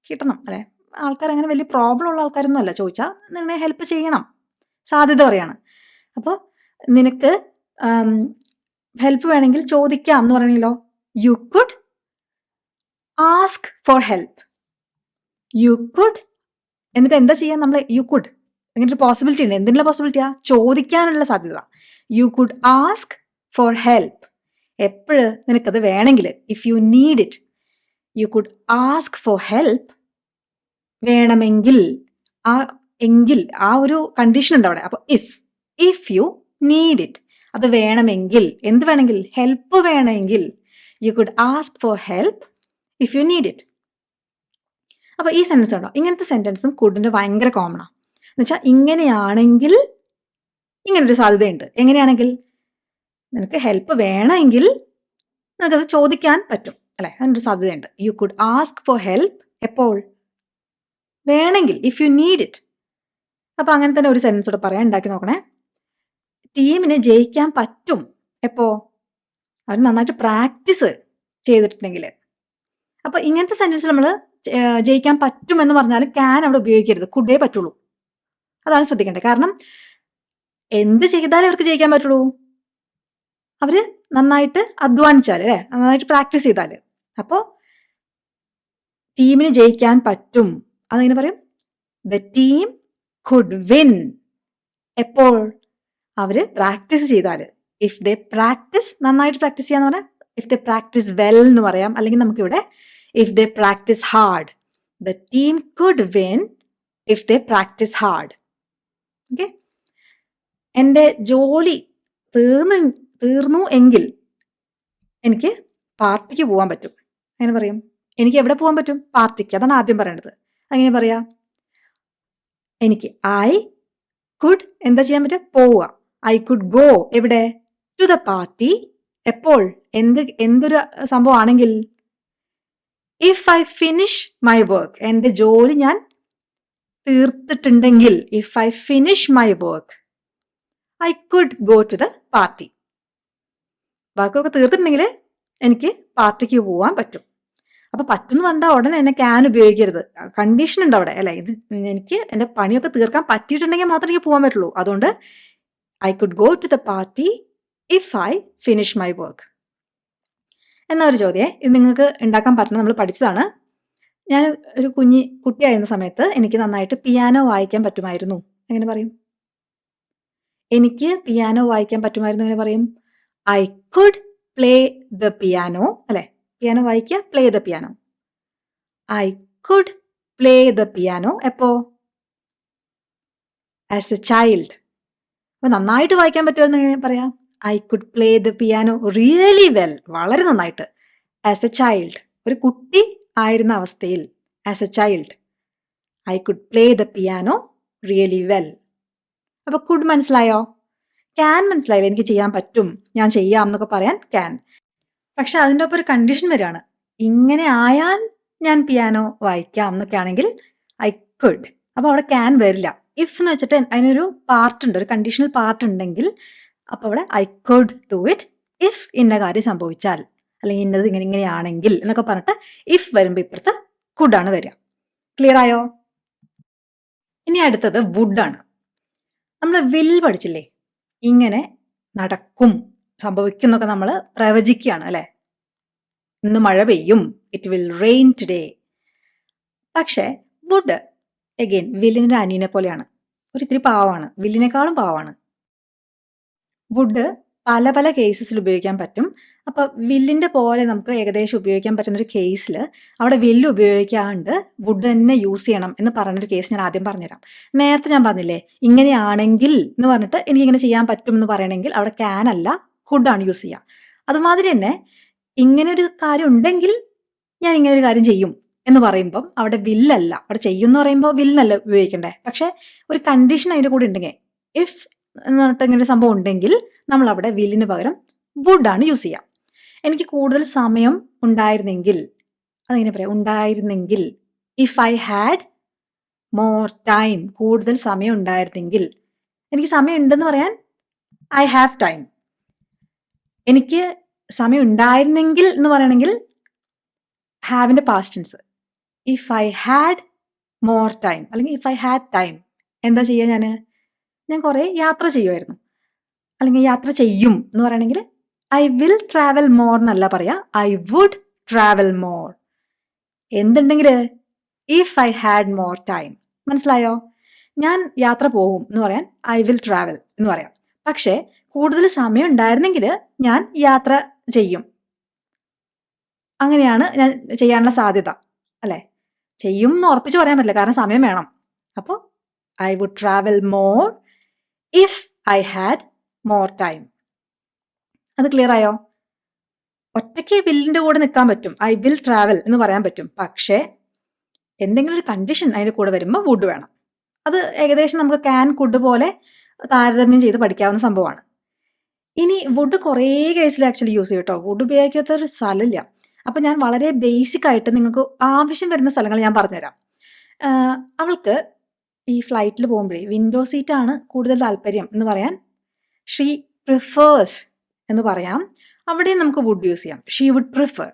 കിട്ടണം അല്ലെ? ആൾക്കാർ അങ്ങനെ വലിയ പ്രോബ്ലം ഉള്ള ആൾക്കാരൊന്നും അല്ല. ചോദിച്ചാൽ നിന്നെ ഹെൽപ്പ് ചെയ്യണം, സാധ്യത പറയാണ്. അപ്പോൾ നിനക്ക് ഹെൽപ്പ് വേണമെങ്കിൽ ചോദിക്കാം എന്ന് പറയണല്ലോ. You could ask for help. You could എന്നിട്ട് എന്താ ചെയ്യാൻ? നമ്മൾ യു കുഡ്, ഇങ്ങനെ ഒരു പോസിബിലിറ്റി ഉണ്ട്. എന്തിനുള്ള പോസിബിലിറ്റിയാ? ചോദിക്കാനുള്ള സാധ്യത. You could ask for help. എപ്പോഴ്? നിനക്കത് വേണമെങ്കിൽ, if you need it. You could ask for help, വേണമെങ്കിൽ, ആ ഒരു കണ്ടീഷൻ ഉണ്ട് അവിടെ. അപ്പോൾ ഇഫ് യു നീഡ് ഇറ്റ്, അത് വേണമെങ്കിൽ, എന്ത് വേണമെങ്കിൽ? ഹെൽപ്പ് വേണമെങ്കിൽ. U could ask for help if you need it. അപ്പോൾ ഈ സെന്റൻസ് ഉണ്ടോ? ഇങ്ങനത്തെ സെന്റൻസും കുഡിന്റെ ഭയങ്കര കോമണാണ്. എന്നുവെച്ചാൽ ഇങ്ങനെയാണെങ്കിൽ ഇങ്ങനൊരു സാധ്യതയുണ്ട്. എങ്ങനെയാണെങ്കിൽ? നിനക്ക് ഹെൽപ്പ് വേണമെങ്കിൽ നിനക്കത് ചോദിക്കാൻ പറ്റും, അല്ലെ? അതിനൊരു സാധ്യതയുണ്ട്. U could ask for help എപ്പോൾ? വേണമെങ്കിൽ, ഇഫ് യു നീഡ് ഇറ്റ്. അപ്പൊ അങ്ങനെ തന്നെ ഒരു സെന്റൻസ് കൂടെ പറയാൻ, ഉണ്ടാക്കി നോക്കണേ. ടീമിന് ജയിക്കാൻ പറ്റും എപ്പോ? അവർ നന്നായിട്ട് പ്രാക്ടീസ് ചെയ്തിട്ടുണ്ടെങ്കിൽ. അപ്പൊ ഇങ്ങനത്തെ സെന്റൻസ് നമ്മൾ ജയിക്കാൻ പറ്റും എന്ന് പറഞ്ഞാലും ക്യാൻ അവിടെ ഉപയോഗിക്കരുത്, കുഡേ പറ്റുള്ളൂ. അതാണ് ശ്രദ്ധിക്കേണ്ടത്. കാരണം എന്ത് ചെയ്താലേ അവർക്ക് ജയിക്കാൻ പറ്റുള്ളൂ? അവര് നന്നായിട്ട് അധ്വാനിച്ചാൽ, അല്ലെ, നന്നായിട്ട് പ്രാക്ടീസ് ചെയ്താൽ. അപ്പോൾ ടീമിന് ജയിക്കാൻ പറ്റും, അതെങ്ങനെ പറയും? ദ ടീം കുഡ് വിൻ എപ്പോൾ? അവര് പ്രാക്ടീസ് ചെയ്താൽ. ഇഫ് ദേ പ്രാക്ടീസ്, നന്നായിട്ട് പ്രാക്ടീസ് ചെയ്യാന്ന് പറയാം. ഇഫ് ദേ പ്രാക്ടീസ് വെൽ എന്ന് പറയാം. അല്ലെങ്കിൽ നമുക്കിവിടെ if they practice hard. The team could win if they practice hard. Okay. എൻ്റെ ജോലി തീർന്നു എങ്കിൽ എനിക്ക് പാർട്ടിക്ക് പോകാൻ പറ്റും. അങ്ങനെ പറയും. എനിക്ക് എവിടെ പോകാൻ പറ്റും? പാർട്ടിക്ക്. അതാണ് ആദ്യം പറയേണ്ടത്. അങ്ങനെ പറയാ. എനിക്ക് ഐ കുഡ് എന്താ ചെയ്യാൻ പറ്റും? പോവുക. ഐ കുഡ് ഗോ എവിടെ? To the party. എപ്പോൾ? എന്തൊരു സംഭവം ആണെങ്കിൽ? If I finish my work. എൻ്റെ ജോലി ഞാൻ തീർത്തിട്ടുണ്ടെങ്കിൽ, if I finish my work I could go to the party. വർക്കൊക്കെ തീർത്തിട്ടുണ്ടെങ്കിൽ എനിക്ക് പാർട്ടിക്ക് പോകാൻ പറ്റും. അപ്പൊ പറ്റും എന്ന് പറഞ്ഞാൽ ഉടനെ എന്നെ ക്യാൻ ഉപയോഗിക്കരുത്. കണ്ടീഷൻ ഉണ്ട് അവിടെ അല്ലെ. ഇത് എനിക്ക് എൻ്റെ പണിയൊക്കെ തീർക്കാൻ പറ്റിയിട്ടുണ്ടെങ്കിൽ മാത്രമേ എനിക്ക് പോകാൻ പറ്റുള്ളൂ. അതുകൊണ്ട് I could go to the party if I finish my work. എന്നാ ഒരു ചോദ്യമേ, ഇത് നിങ്ങൾക്ക് ഉണ്ടാക്കാൻ പറ്റണം, നമ്മൾ പഠിച്ചതാണ്. ഞാൻ ഒരു കുട്ടിയായിരുന്ന സമയത്ത് എനിക്ക് നന്നായിട്ട് പിയാനോ വായിക്കാൻ പറ്റുമായിരുന്നു. എങ്ങനെ പറയും? എനിക്ക് പിയാനോ വായിക്കാൻ പറ്റുമായിരുന്നു എങ്ങനെ പറയും? I could play the piano അല്ലെ. പിയാനോ വായിക്കുക, play the piano. I could play the piano എപ്പോ? As a child. അപ്പൊ നന്നായിട്ട് വായിക്കാൻ പറ്റുമായിരുന്നു എങ്ങനെ പറയാം? I could play the piano really well, വളരെ നന്നായിട്ട്. ആസ് എ ചൈൽഡ്, ഒരു കുട്ടി ആയിരുന്ന അവസ്ഥയിൽ, as a child I could play the piano really well. അപ്പൊ കുഡ് മനസ്സിലായോ? ക്യാൻ മനസ്സിലായില്ല. എനിക്ക് ചെയ്യാൻ പറ്റും, ഞാൻ ചെയ്യാം എന്നൊക്കെ പറയാൻ ക്യാൻ. പക്ഷെ അതിൻ്റെ ഒപ്പം ഒരു കണ്ടീഷൻ വരികയാണ്. ഇങ്ങനെ ആയാൽ ഞാൻ പിയാനോ വായിക്കാം എന്നൊക്കെ ആണെങ്കിൽ ഐ കുഡ്. അപ്പൊ അവിടെ ക്യാൻ വരില്ല. ഇഫ് എന്ന് വെച്ചിട്ട് അതിനൊരു പാർട്ട് ഉണ്ട്, ഒരു കണ്ടീഷണൽ പാർട്ട് ഉണ്ടെങ്കിൽ അപ്പൊ അവിടെ I could do it if ഇന്ന കാര്യം സംഭവിച്ചാൽ, അല്ലെങ്കിൽ ഇന്നത് ഇങ്ങനെയാണെങ്കിൽ എന്നൊക്കെ പറഞ്ഞിട്ട് ഇഫ് വരുമ്പോൾ ഇപ്പുറത്ത് കുഡാണ് വരിക. ക്ലിയർ ആയോ? ഇനി അടുത്തത് വുഡാണ്. നമ്മൾ വിൽ പഠിച്ചില്ലേ? ഇങ്ങനെ നടക്കും, സംഭവിക്കും എന്നൊക്കെ നമ്മൾ പ്രവചിക്കുകയാണ് അല്ലെ. ഇന്ന് മഴ പെയ്യും, ഇറ്റ് വിൽ റെയിൻ ടുഡേ. പക്ഷെ വുഡ് എഗെയിൻ വില്ലിന്റെ അനിയനെ പോലെയാണ്. ഒരിത്തിരി പാവമാണ്, വില്ലിനേക്കാളും പാവമാണ്. വുഡ് പല പല കേസസിൽ ഉപയോഗിക്കാൻ പറ്റും. അപ്പൊ വില്ലിന്റെ പോലെ നമുക്ക് ഏകദേശം ഉപയോഗിക്കാൻ പറ്റുന്ന ഒരു കേസിൽ അവിടെ വില്ല് ഉപയോഗിക്കാണ്ട് വുഡ് തന്നെ യൂസ് ചെയ്യണം എന്ന് പറഞ്ഞൊരു കേസ് ഞാൻ ആദ്യം പറഞ്ഞുതരാം. നേരത്തെ ഞാൻ പറഞ്ഞില്ലേ, ഇങ്ങനെയാണെങ്കിൽ എന്ന് പറഞ്ഞിട്ട് എനിക്കിങ്ങനെ ചെയ്യാൻ പറ്റും എന്ന് പറയണമെങ്കിൽ അവിടെ ക്യാൻ അല്ല കുഡാണ് യൂസ് ചെയ്യുക. അതുമാതിരി തന്നെ ഇങ്ങനെ ഒരു കാര്യം ഉണ്ടെങ്കിൽ ഞാൻ ഇങ്ങനെ ഒരു കാര്യം ചെയ്യും എന്ന് പറയുമ്പം അവിടെ വില്ലല്ല, അവിടെ ചെയ്യും എന്ന് പറയുമ്പോൾ വില്ലെന്നല്ല ഉപയോഗിക്കണ്ടേ. പക്ഷെ ഒരു കണ്ടീഷൻ അതിൻ്റെ കൂടെ ഉണ്ടെങ്കിൽ, ഇഫ് എന്ന് പറഞ്ഞിട്ട് ഇങ്ങനെ ഒരു സംഭവം ഉണ്ടെങ്കിൽ നമ്മൾ അവിടെ വില്ലിന് പകരം വുഡാണ് യൂസ് ചെയ്യുക. എനിക്ക് കൂടുതൽ സമയം ഉണ്ടായിരുന്നെങ്കിൽ, അതെങ്ങനെ പറയാം? ഉണ്ടായിരുന്നെങ്കിൽ, if I had more time, കൂടുതൽ സമയം ഉണ്ടായിരുന്നെങ്കിൽ. എനിക്ക് സമയം ഉണ്ടെന്ന് പറയാൻ ഐ ഹാവ് ടൈം. എനിക്ക് സമയം ഉണ്ടായിരുന്നെങ്കിൽ എന്ന് പറയണമെങ്കിൽ ഹാവിന്റെ past tense. If I had more time അല്ലെങ്കിൽ ഇഫ് ഐ ഹാഡ് ടൈം, എന്താ ചെയ്യുക? ഞാൻ കുറേ യാത്ര ചെയ്യുമായിരുന്നു, അല്ലെങ്കിൽ യാത്ര ചെയ്യും എന്ന് പറയണമെങ്കിൽ ഐ വിൽ ട്രാവൽ മോർ എന്നല്ല പറയാ, ഐ വുഡ് ട്രാവൽ മോർ. എന്തുണ്ടെങ്കിൽ if I had more time. മനസ്സിലായോ? ഞാൻ യാത്ര പോകും എന്ന് പറയാൻ ഐ വിൽ ട്രാവൽ എന്ന് പറയാം. പക്ഷേ കൂടുതൽ സമയം ഉണ്ടായിരുന്നെങ്കിൽ ഞാൻ യാത്ര ചെയ്യും. അങ്ങനെയാണ് ഞാൻ ചെയ്യാനുള്ള സാധ്യത അല്ലെ. ചെയ്യും എന്ന് ഉറപ്പിച്ച് പറയാൻ പറ്റില്ല, കാരണം സമയം വേണം. അപ്പോൾ I would travel more if I had more time. അത് ക്ലിയർ ആയോ? ഒറ്റയ്ക്ക് വില്ലിന്റെ കൂടെ നിൽക്കാൻ പറ്റും, ഐ വിൽ ട്രാവൽ എന്ന് പറയാൻ പറ്റും. പക്ഷേ എന്തെങ്കിലും ഒരു കണ്ടീഷൻ അതിൻ്റെ കൂടെ വരുമ്പോൾ വുഡ് വേണം. അത് ഏകദേശം നമുക്ക് ക്യാൻ കുഡ് പോലെ താരതമ്യം ചെയ്ത് പഠിക്കാവുന്ന സംഭവമാണ്. ഇനി വുഡ് കുറേ കേസിൽ ആക്ച്വലി യൂസ് ചെയ്യും കേട്ടോ. വുഡ് ഉപയോഗിക്കാത്ത ഒരു സ്ഥലമില്ല. അപ്പം ഞാൻ വളരെ ബേസിക് ആയിട്ട് നിങ്ങൾക്ക് ആവശ്യം വരുന്ന സ്ഥലങ്ങൾ ഞാൻ പറഞ്ഞുതരാം. അവൾക്ക് ഈ ഫ്ലൈറ്റിൽ പോകുമ്പോഴേ വിൻഡോ സീറ്റാണ് കൂടുതൽ താല്പര്യം എന്ന് പറയാൻ ഷീ പ്രിഫേഴ്സ് എന്ന് പറയാം. അവിടെയും നമുക്ക് വുഡ് യൂസ് ചെയ്യാം. She would prefer.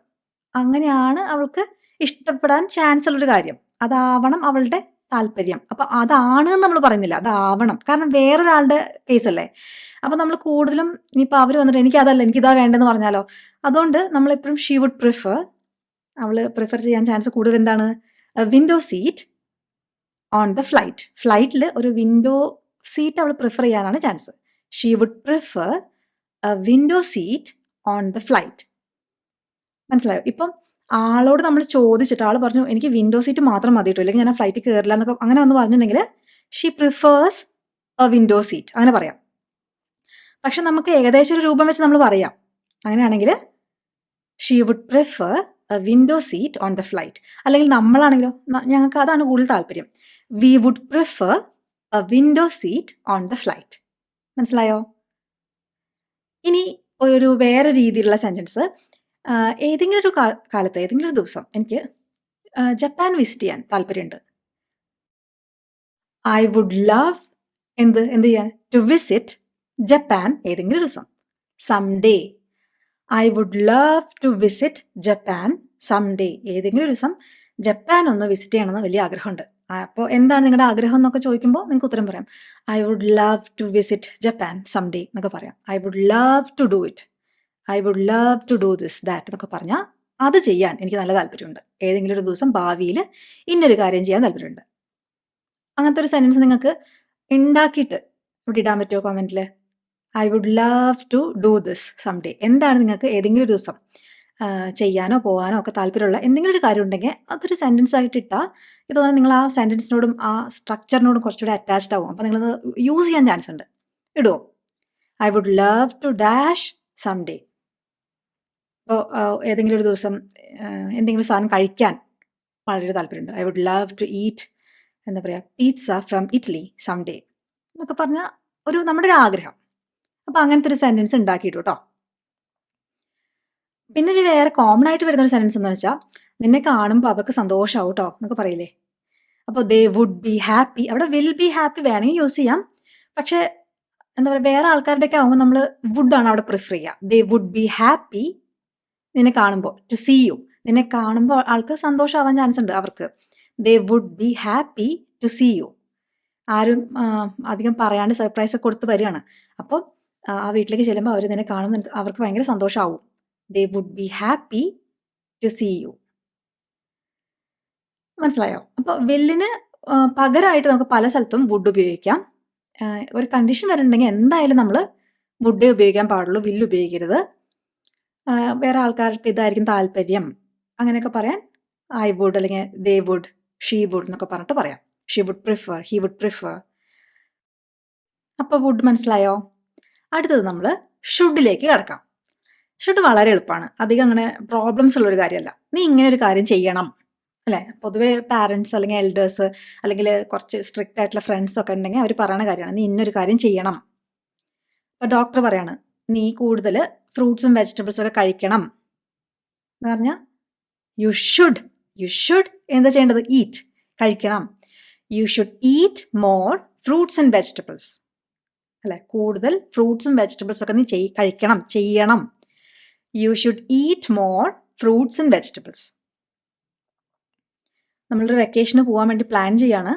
അങ്ങനെയാണ് അവൾക്ക് ഇഷ്ടപ്പെടാൻ ചാൻസ് ഉള്ളൊരു കാര്യം. അതാവണം അവളുടെ താല്പര്യം. അപ്പം അതാണ് എന്ന് നമ്മൾ പറയുന്നില്ല, അതാവണം. കാരണം വേറൊരാളുടെ കേസല്ലേ. അപ്പം നമ്മൾ കൂടുതലും ഇനിയിപ്പോൾ അവർ വന്നിട്ട് എനിക്കതല്ല എനിക്കിതാ വേണ്ടെന്ന് പറഞ്ഞാലോ. അതുകൊണ്ട് നമ്മളെപ്പോഴും ഷീ വുഡ് പ്രിഫർ. അവൾ പ്രിഫർ ചെയ്യാൻ ചാൻസ് കൂടുതൽ എന്താണ്? Window seat on the flight. ഫ്ലൈറ്റിൽ ഒരു വിൻഡോ സീറ്റ് അവൾ പ്രിഫർ ചെയ്യാനാണ് chance. She would prefer a window seat on the flight. മനസ്സിലായോ? ഇപ്പം ആളോട് നമ്മൾ ചോദിച്ചിട്ട് ആൾ പറഞ്ഞു എനിക്ക് വിൻഡോ സീറ്റ് മാത്രം മതി കേട്ടോ, അല്ലെങ്കിൽ ഞാൻ ആ ഫ്ലൈറ്റിൽ കയറില്ല എന്നൊക്കെ അങ്ങനെ വന്ന് പറഞ്ഞിട്ടുണ്ടെങ്കിൽ she prefers A window seat അങ്ങനെ പറയാം. പക്ഷെ നമുക്ക് ഏകദേശം ഒരു രൂപം വെച്ച് നമ്മൾ പറയാം. അങ്ങനെയാണെങ്കിൽ she would prefer a window seat on the flight. അല്ലെങ്കിൽ നമ്മളാണെങ്കിലോ, ഞങ്ങൾക്ക് അതാണ് കൂടുതൽ താല്പര്യം, we would prefer a window seat on the flight. മനസ്സിലായോ? ഇനി ഒരു വേറെ രീതിയിലുള്ള സെൻറ്റൻസ്, ഏതെങ്കിലും ഒരു കാലത്ത് ഏതെങ്കിലും ഒരു ദിവസം എനിക്ക് ജപ്പാൻ വിസിറ്റ് ചെയ്യാൻ താല്പര്യമുണ്ട്. ഐ വുഡ് ലവ് എന്ത് ചെയ്യാൻ? ടു വിസിറ്റ് ജപ്പാൻ ഏതെങ്കിലും ദിവസം, some day. I would love to visit Japan someday. ഏതെങ്കിലും ഒരു ദിവസം ജപ്പാൻ ഒന്ന് വിസിറ്റ് ചെയ്യണമെന്ന് വലിയ ആഗ്രഹമുണ്ട്. അപ്പോൾ എന്താണ് നിങ്ങളുടെ ആഗ്രഹം എന്നൊക്കെ ചോദിക്കുമ്പോൾ നിങ്ങൾക്ക് ഉത്തരം പറയാം. I would love to visit Japan someday എന്നൊക്കെ പറയാം. I would love to do it. I would love to do this that എന്നൊക്കെ പറഞ്ഞാൽ അത് ചെയ്യാൻ എനിക്ക് നല്ല താല്പര്യമുണ്ട്. ഏതെങ്കിലും ഒരു ദിവസം ഭാവിയിൽ ഇന്നൊരു കാര്യം ചെയ്യാൻ താല്പര്യമുണ്ട്. അങ്ങനത്തെ ഒരു സെൻറ്റൻസ് നിങ്ങൾക്ക് ഉണ്ടാക്കിയിട്ട് ഇവിടെ ഇടാൻ പറ്റുമോ കമൻറ്റിൽ? I would love to do this someday. എന്താണ് നിങ്ങൾക്ക് ഏതെങ്കിലും ഒരു ദിവസം ചെയ്യാനോ പോകാനോ ഒക്കെ താല്പര്യമുള്ള എന്തെങ്കിലും ഒരു കാര്യം ഉണ്ടെങ്കിൽ അതൊരു സെൻറ്റൻസ് ആയിട്ട് ഇട്ടാൽ ഇതൊന്നും നിങ്ങൾ ആ സെൻറ്റൻസിനോടും ആ സ്ട്രക്ചറിനോടും കുറച്ചുകൂടി അറ്റാച്ച്ഡ് ആവും. അപ്പോൾ നിങ്ങളത് യൂസ് ചെയ്യാൻ ചാൻസ് ഉണ്ട്. ഇടുമോ? I would love to dash someday. ഇപ്പോൾ ഏതെങ്കിലും ഒരു ദിവസം എന്തെങ്കിലും സാധനം കഴിക്കാൻ വളരെ താല്പര്യമുണ്ട്. I would love to eat എന്താ പറയുക പീറ്റ്സ ഫ്രം ഇറ്റലി സംഡേ എന്നൊക്കെ പറഞ്ഞാൽ നമ്മുടെ ഒരു ആഗ്രഹം. അപ്പോൾ അങ്ങനത്തെ ഒരു സെൻറ്റൻസ് ഉണ്ടാക്കിയിട്ടു കേട്ടോ. പിന്നെ ഒരു വേറെ കോമൺ ആയിട്ട് വരുന്ന ഒരു സെൻറ്റൻസ് എന്ന് വെച്ചാൽ നിന്നെ കാണുമ്പോൾ അവർക്ക് സന്തോഷമാവും കേട്ടോ എന്നൊക്കെ പറയില്ലേ. അപ്പോൾ ദേ വുഡ് ബി ഹാപ്പി. അവിടെ വിൽ ബി ഹാപ്പി വേണമെങ്കിൽ യൂസ് ചെയ്യാം. പക്ഷേ എന്താ പറയുക വേറെ ആൾക്കാരുടെയൊക്കെ ആകുമ്പോൾ നമ്മൾ വുഡാണ് അവിടെ പ്രിഫർ ചെയ്യുക. ദേ വുഡ് ബി ഹാപ്പി നിന്നെ കാണുമ്പോൾ. To see you. നിന്നെ കാണുമ്പോൾ ആൾക്ക് സന്തോഷമാവാൻ ചാൻസ് ഉണ്ട് അവർക്ക്. They would be happy to see you. ആരും അധികം പറയാണ്ട് സർപ്രൈസ് ഒക്കെ കൊടുത്ത് വരികയാണ്. അപ്പോൾ ആ വീട്ടിലേക്ക് ചെല്ലുമ്പോൾ അവർ നിന്നെ കാണുമ്പോൾ അവർക്ക് ഭയങ്കര സന്തോഷമാവും. They would be happy to see you. മനസ്സിലായോ? അപ്പോൾ വില്ലിന് പകരമായിട്ട് നമുക്ക് പല സ്ഥലത്തും വുഡ് ഉപയോഗിക്കാം. ഒരു കണ്ടീഷൻ വരുന്നുണ്ടെങ്കിൽ എന്തായാലും നമ്മൾ വുഡേ ഉപയോഗിക്കാൻ പാടുള്ളൂ, വില്ല് ഉപയോഗിക്കരുത്. വേറെ ആൾക്കാർക്ക് ഇതായിരിക്കും താല്പര്യം അങ്ങനെയൊക്കെ പറയാൻ ഐ വുഡ് അല്ലെങ്കിൽ ദേ വുഡ്, ഷീ വുഡ് എന്നൊക്കെ പറഞ്ഞിട്ട് പറയാം. She would prefer, he would prefer. അപ്പോൾ വുഡ് മനസ്സിലായോ? അടുത്തത് നമ്മൾ ഷുഡിലേക്ക് കിടക്കാം. ഷുഡ് വളരെ എളുപ്പമാണ്, അധികം അങ്ങനെ പ്രോബ്ലംസ് ഉള്ളൊരു കാര്യമല്ല. നീ ഇങ്ങനെ ഒരു കാര്യം ചെയ്യണം അല്ലേ? പൊതുവേ പാരൻസ് അല്ലെങ്കിൽ എൽഡേഴ്സ് അല്ലെങ്കിൽ കുറച്ച് സ്ട്രിക്റ്റ് ആയിട്ടുള്ള ഫ്രണ്ട്സ് ഒക്കെ ഉണ്ടെങ്കിൽ അവർ പറയുന്ന കാര്യമാണ് നീ ഇന്നൊരു കാര്യം ചെയ്യണം. ഇപ്പോൾ ഡോക്ടർ പറയാണ് നീ കൂടുതൽ ഫ്രൂട്ട്സും വെജിറ്റബിൾസും ഒക്കെ കഴിക്കണം എന്ന് പറഞ്ഞാൽ യു ഷുഡ് എന്താ ചെയ്യേണ്ടത്? ഈറ്റ്, കഴിക്കണം. You should eat more fruits and vegetables അല്ലേ? കൂടുതൽ ഫ്രൂട്ട്സും വെജിറ്റബിൾസും ഒക്കെ നീ കഴിക്കണം, ചെയ്യണം. You should eat more fruits and vegetables. നമ്മളൊരു വെക്കേഷന് പോകാൻ വേണ്ടി പ്ലാൻ ചെയ്യാണ്.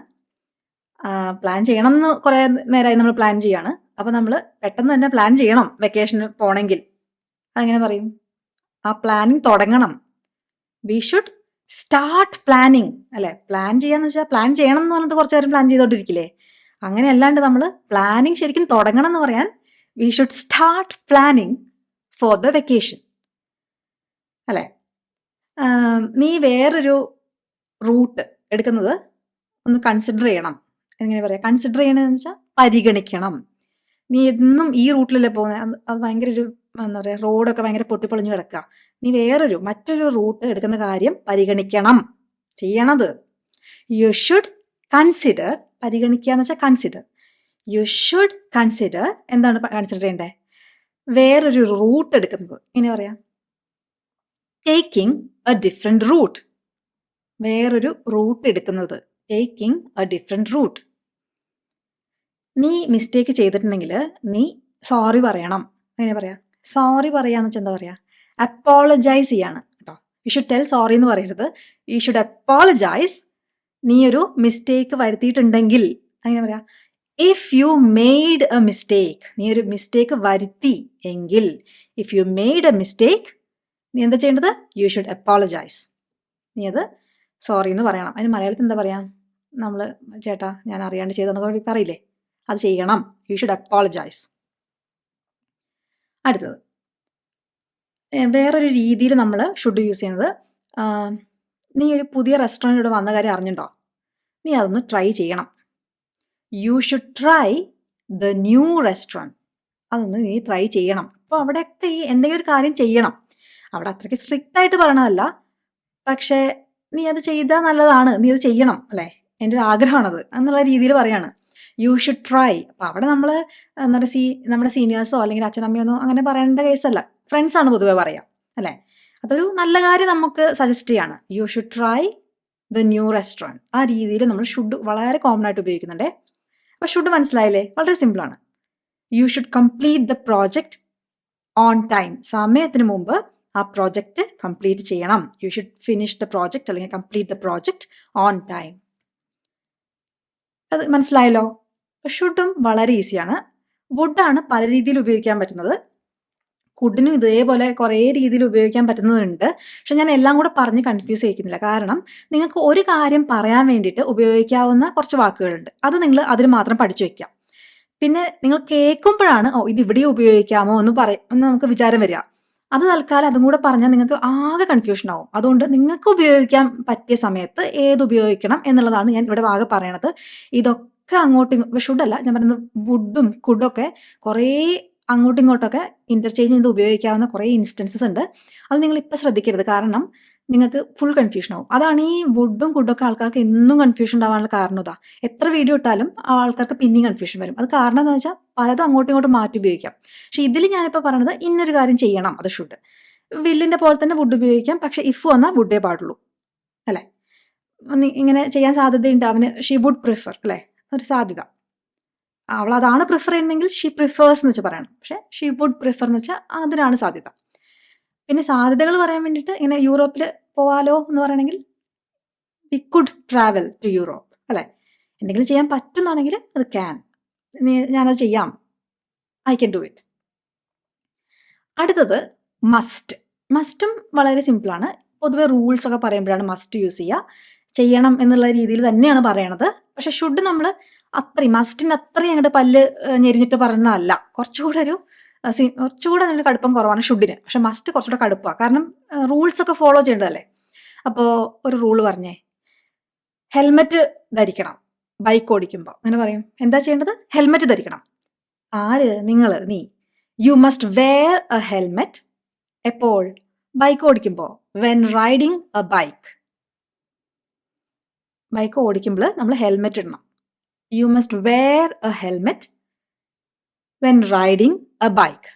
പ്ലാൻ ചെയ്യണം എന്ന് കുറേ നേരമായി നമ്മൾ പ്ലാൻ ചെയ്യാണ്. അപ്പോൾ നമ്മൾ പെട്ടെന്ന് തന്നെ പ്ലാൻ ചെയ്യണം വെക്കേഷന് പോകണമെങ്കിൽ. അതെങ്ങനെ പറയും? ആ പ്ലാനിങ് തുടങ്ങണം. വി ഷുഡ് സ്റ്റാർട്ട് പ്ലാനിങ് അല്ലേ? പ്ലാൻ ചെയ്യാന്ന് വെച്ചാൽ പ്ലാൻ ചെയ്യണം എന്ന് പറഞ്ഞിട്ട് കുറച്ച് നേരം പ്ലാൻ ചെയ്തോണ്ടിരിക്കില്ലേ? അങ്ങനെ അല്ലാണ്ട് നമ്മൾ പ്ലാനിങ് ശരിക്കും തുടങ്ങണം എന്ന് പറയാൻ we should start planning for the vacation അല്ലേ? നീ വേറൊരു റൂട്ട് എടുക്കുന്നത് ഒന്ന് കൺസിഡർ ചെയ്യണം. എങ്ങനെ പറയാം? കൺസിഡർ ചെയ്യണമെന്ന് വെച്ചാൽ പരിഗണിക്കണം. നീ എന്നും ഈ റൂട്ടിലല്ലേ പോകുന്നത്, അത് ഭയങ്കര ഒരു എന്താ പറയുക റോഡൊക്കെ ഭയങ്കര പൊട്ടിപ്പൊളിഞ്ഞ് കിടക്കുക. നീ മറ്റൊരു റൂട്ട് എടുക്കുന്ന കാര്യം പരിഗണിക്കണം, ചെയ്യണത്. You should consider. പരിഗണിക്കുക എന്ന് വെച്ചാൽ കൺസിഡർ. You should consider. എന്താണ് കൺസിഡർ ചെയ്യേണ്ടത്? വേറൊരു റൂട്ട് എടുക്കുന്നത്. എങ്ങനെ പറയാം? Taking a different route. വേറൊരു റൂട്ട് എടുക്കുന്നത്. Taking a different route. നീ മിസ്റ്റേക്ക് ചെയ്തിട്ടുണ്ടെങ്കിൽ നീ സോറി പറയണം. എങ്ങനെ പറയാം? സോറി പറയാന്ന് വെച്ചാൽ എന്താ പറയുക? അപ്പോളജൈസ് ചെയ്യാണ് കേട്ടോ. യു ഷുഡ് ടെൽ സോറി എന്ന് പറയരുത്. You should apologise. നീ ഒരു മിസ്റ്റേക്ക് വരുത്തിയിട്ടുണ്ടെങ്കിൽ അങ്ങനെ പറയാം. If you made A mistake. നീ ഒരു മിസ്റ്റേക്ക് വരുത്തി എങ്കിൽ, if you made A mistake, നീ എന്താ ചെയ്യേണ്ടത്? You should apologise. നീ അത് സോറി എന്ന് പറയണം. അതിന് മലയാളത്തിൽ എന്താ പറയാം? നമ്മൾ ചേട്ടാ ഞാൻ അറിയാണ്ട് ചെയ്തെന്നൊക്കെ പറയില്ലേ, അത് ചെയ്യണം. You should apologise. അടുത്തത് വേറൊരു രീതിയിൽ നമ്മൾ ഷുഡ് യൂസ് ചെയ്യുന്നത്, നീ ഒരു പുതിയ റെസ്റ്റോറൻറ്റിലൂടെ വന്ന കാര്യം അറിഞ്ഞിട്ടുണ്ടോ? നീ അതൊന്ന് ട്രൈ ചെയ്യണം. You should try the new restaurant. അതൊന്ന് നീ ട്രൈ ചെയ്യണം. അപ്പോൾ അവിടെയൊക്കെ ഈ എന്തെങ്കിലും ഒരു കാര്യം ചെയ്യണം. അവിടെ അത്രയ്ക്ക് സ്ട്രിക്റ്റ് ആയിട്ട് പറയണതല്ല, പക്ഷേ നീ അത് ചെയ്താൽ നല്ലതാണ്, നീ അത് ചെയ്യണം അല്ലേ, എൻ്റെ ഒരു ആഗ്രഹമാണത് എന്നുള്ള രീതിയിൽ പറയാണ്. U should try. അപ്പോൾ അവിടെ നമ്മൾ നമ്മുടെ നമ്മുടെ സീനിയേഴ്സോ അല്ലെങ്കിൽ അച്ഛനമ്മയൊന്നും അങ്ങനെ പറയേണ്ട കേസല്ല, ഫ്രണ്ട്സാണ് പൊതുവെ പറയാം അല്ലേ. അതൊരു നല്ല കാര്യം നമുക്ക് സജസ്റ്റ് ചെയ്യാണ്. U should try the new restaurant. ആ രീതിയിൽ നമ്മൾ ഷുഡ് വളരെ കോമൺ ആയിട്ട് ഉപയോഗിക്കുന്നുണ്ട്. അപ്പോൾ ഷുഡ് മനസ്സിലായില്ലേ? വളരെ സിമ്പിളാണ്. You should complete the project on time, സമയത്തിന് മുമ്പ് ആ പ്രോജക്റ്റ് കംപ്ലീറ്റ് ചെയ്യണം. You should finish the project അല്ലെങ്കിൽ complete the project on time. അത് മനസ്സിലായല്ലോ? ഷുഡും വളരെ ഈസിയാണ്. വുഡാണ് പല രീതിയിൽ ഉപയോഗിക്കാൻ പറ്റുന്നത്. കുഡിനും ഇതേപോലെ കുറേ രീതിയിൽ ഉപയോഗിക്കാൻ പറ്റുന്നതുണ്ട്. പക്ഷെ ഞാൻ എല്ലാം കൂടെ പറഞ്ഞ് കൺഫ്യൂസ് ചെയ്യിക്കുന്നില്ല. കാരണം നിങ്ങൾക്ക് ഒരു കാര്യം പറയാൻ വേണ്ടിയിട്ട് ഉപയോഗിക്കാവുന്ന കുറച്ച് വാക്കുകളുണ്ട്. അത് നിങ്ങൾ അതിന് മാത്രം പഠിച്ചു വെക്കുക. പിന്നെ നിങ്ങൾ കേൾക്കുമ്പോഴാണ് ഇത് ഇവിടെ ഉപയോഗിക്കാമോ എന്ന് നമുക്ക് വിചാരം വരിക. അത് തൽക്കാലം അതും കൂടെ പറഞ്ഞാൽ നിങ്ങൾക്ക് ആകെ കൺഫ്യൂഷൻ ആവും. അതുകൊണ്ട് നിങ്ങൾക്ക് ഉപയോഗിക്കാൻ പറ്റിയ സമയത്ത് ഏത് ഉപയോഗിക്കണം എന്നുള്ളതാണ് ഞാൻ ഇവിടെ ആകെ പറയണത്. ഇതൊക്കെ അങ്ങോട്ടും ഷുഡല്ല, ഞാൻ പറയുന്നത് വുഡും കുഡൊക്കെ കുറേ അങ്ങോട്ടും ഇങ്ങോട്ടൊക്കെ ഇന്റർചേഞ്ച് ചെയ്ത് ഉപയോഗിക്കാവുന്ന കുറേ ഇൻസ്റ്റൻസസ് ഉണ്ട്. അത് നിങ്ങൾ ഇപ്പം ശ്രദ്ധിക്കരുത്. കാരണം നിങ്ങൾക്ക് ഫുൾ കൺഫ്യൂഷൻ ആവും. അതാണ് ഈ വുഡും കുഡൊക്കെ ആൾക്കാർക്ക് എന്നും കൺഫ്യൂഷൻ ഉണ്ടാവാനുള്ള കാരണം. ഇതാ, എത്ര വീഡിയോ ഇട്ടാലും ആൾക്കാർക്ക് പിന്നെയും കൺഫ്യൂഷൻ വരും. അത് കാരണം എന്താണെന്ന് വെച്ചാൽ പലതും അങ്ങോട്ടും ഇങ്ങോട്ടും മാറ്റി ഉപയോഗിക്കാം. പക്ഷെ ഇതിൽ ഞാനിപ്പോൾ പറയുന്നത് ഇന്നൊരു കാര്യം ചെയ്യണം, അത് ഷുഡ്. വില്ലിന്റെ പോലെ തന്നെ വുഡ് ഉപയോഗിക്കാം. പക്ഷെ ഇഫ് വന്നാൽ വുഡേ പാടുള്ളൂ, അല്ലേ? ഇങ്ങനെ ചെയ്യാൻ സാധ്യതയുണ്ട്. അവന് ഷീ വുഡ് പ്രിഫർ, അല്ലേ? ഒരു സാധ്യത. അവൾ അതാണ് പ്രിഫർ ചെയ്യുന്നതെങ്കിൽ ഷീ പ്രിഫേഴ്സ് എന്ന് വെച്ചാൽ പറയണം. പക്ഷെ ഷീ വുഡ് പ്രിഫർ എന്ന് വെച്ചാൽ അതിനാണ് സാധ്യത. പിന്നെ സാധ്യതകൾ പറയാൻ വേണ്ടിയിട്ട് ഇങ്ങനെ യൂറോപ്പിൽ പോവാലോ എന്ന് പറയണമെങ്കിൽ we could travel to Europe, അല്ലേ? എന്തെങ്കിലും ചെയ്യാൻ പറ്റുന്നാണെങ്കിൽ അത് ക്യാൻ, ഞാനത് ചെയ്യാം, ഐ ക്യാൻ ഡു ഇറ്റ്. അടുത്തത് മസ്റ്റ്. മസ്റ്റും വളരെ സിമ്പിളാണ്. പൊതുവെ റൂൾസ് ഒക്കെ പറയുമ്പോഴാണ് മസ്റ്റ് യൂസ് ചെയ്യുക. ചെയ്യണം എന്നുള്ള രീതിയിൽ തന്നെയാണ് പറയണത്. പക്ഷെ ഷുഡ് നമ്മൾ അത്രയും മസ്റ്റിന് അത്രയും അങ്ങോട്ട് പല്ല് ഞെരിഞ്ഞിട്ട് പറയുന്നതല്ല. കുറച്ചുകൂടെ നല്ല കടുപ്പം കുറവാണ് ഷുഡിന്. പക്ഷെ മസ്റ്റ് കുറച്ചുകൂടെ കടുപ്പമാണ്. കാരണം റൂൾസ് ഒക്കെ ഫോളോ ചെയ്യേണ്ടതല്ലേ. അപ്പോൾ ഒരു റൂള് പറഞ്ഞേ, ഹെൽമെറ്റ് ധരിക്കണം ബൈക്ക് ഓടിക്കുമ്പോൾ. അങ്ങനെ പറയും. എന്താ ചെയ്യേണ്ടത്? ഹെൽമെറ്റ് ധരിക്കണം. ആര്? നിങ്ങൾ, നീ. You must wear a helmet. എപ്പോൾ? ബൈക്ക് ഓടിക്കുമ്പോൾ. When riding a bike. Bike ഓടിക്കുമ്പോൾ നമ്മൾ ഹെൽമെറ്റ് ഇടണം. You must wear a helmet when riding a bike.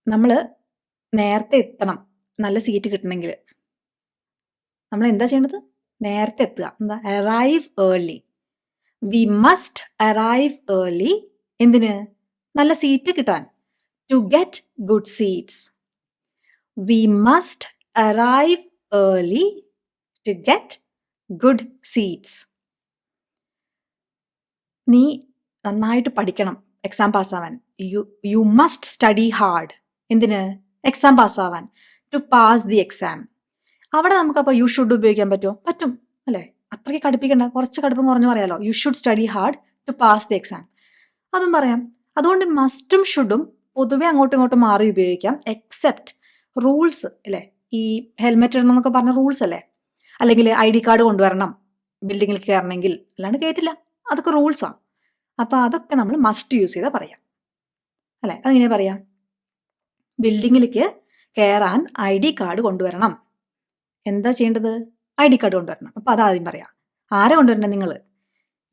നമ്മൾ നേരത്തെ എത്തണം നല്ല സീറ്റ് കിട്ടണമെങ്കിൽ. നമ്മൾ എന്താ ചെയ്യേണ്ടത്? നേരത്തെ എത്തുക. എന്താ? Arrive early. We must arrive early. എന്തിന്? നല്ല സീറ്റ് കിട്ടാൻ. To get good seats. We must arrive early to get good seats. നീ നന്നായിട്ട് പഠിക്കണം എക്സാം പാസ്സാവാൻ. You must study hard. എന്തിന്? എക്സാം പാസ്സാവാൻ. To pass the exam. അവിടെ നമുക്കപ്പോൾ യു ഷുഡ് ഉപയോഗിക്കാൻ പറ്റുമോ? പറ്റും, അല്ലേ? അത്രയ്ക്ക് കടുപ്പിക്കണ്ട, കുറച്ച് കടുപ്പം കുറഞ്ഞ് പറയാലോ. You should study hard to pass the exam. അതും പറയാം. അതുകൊണ്ട് മസ്റ്റും ഷുഡും പൊതുവെ അങ്ങോട്ടും ഇങ്ങോട്ടും മാറി ഉപയോഗിക്കാം. എക്സെപ്റ്റ് റൂൾസ്, അല്ലേ? ഈ ഹെൽമെറ്റ് ഇടണം എന്നൊക്കെ പറഞ്ഞ റൂൾസ് അല്ലേ? അല്ലെങ്കിൽ ID കാർഡ് കൊണ്ടുവരണം ബിൽഡിങ്ങിൽ കയറണമെങ്കിൽ. അല്ലാണ്ട് കയറ്റില്ല. അതൊക്കെ റൂൾസാണ്. അപ്പോൾ അതൊക്കെ നമ്മൾ മസ്റ്റ് യൂസ് ചെയ്താൽ പറയാം, അല്ലേ? അതെങ്ങനെ പറയാം? ബിൽഡിങ്ങിലേക്ക് കയറാൻ ID കാർഡ് കൊണ്ടുവരണം. എന്താ ചെയ്യേണ്ടത്? ID കാർഡ് കൊണ്ടുവരണം. അപ്പോൾ അതാദ്യം പറയാം. ആരെ കൊണ്ടുവരണം? നിങ്ങൾ.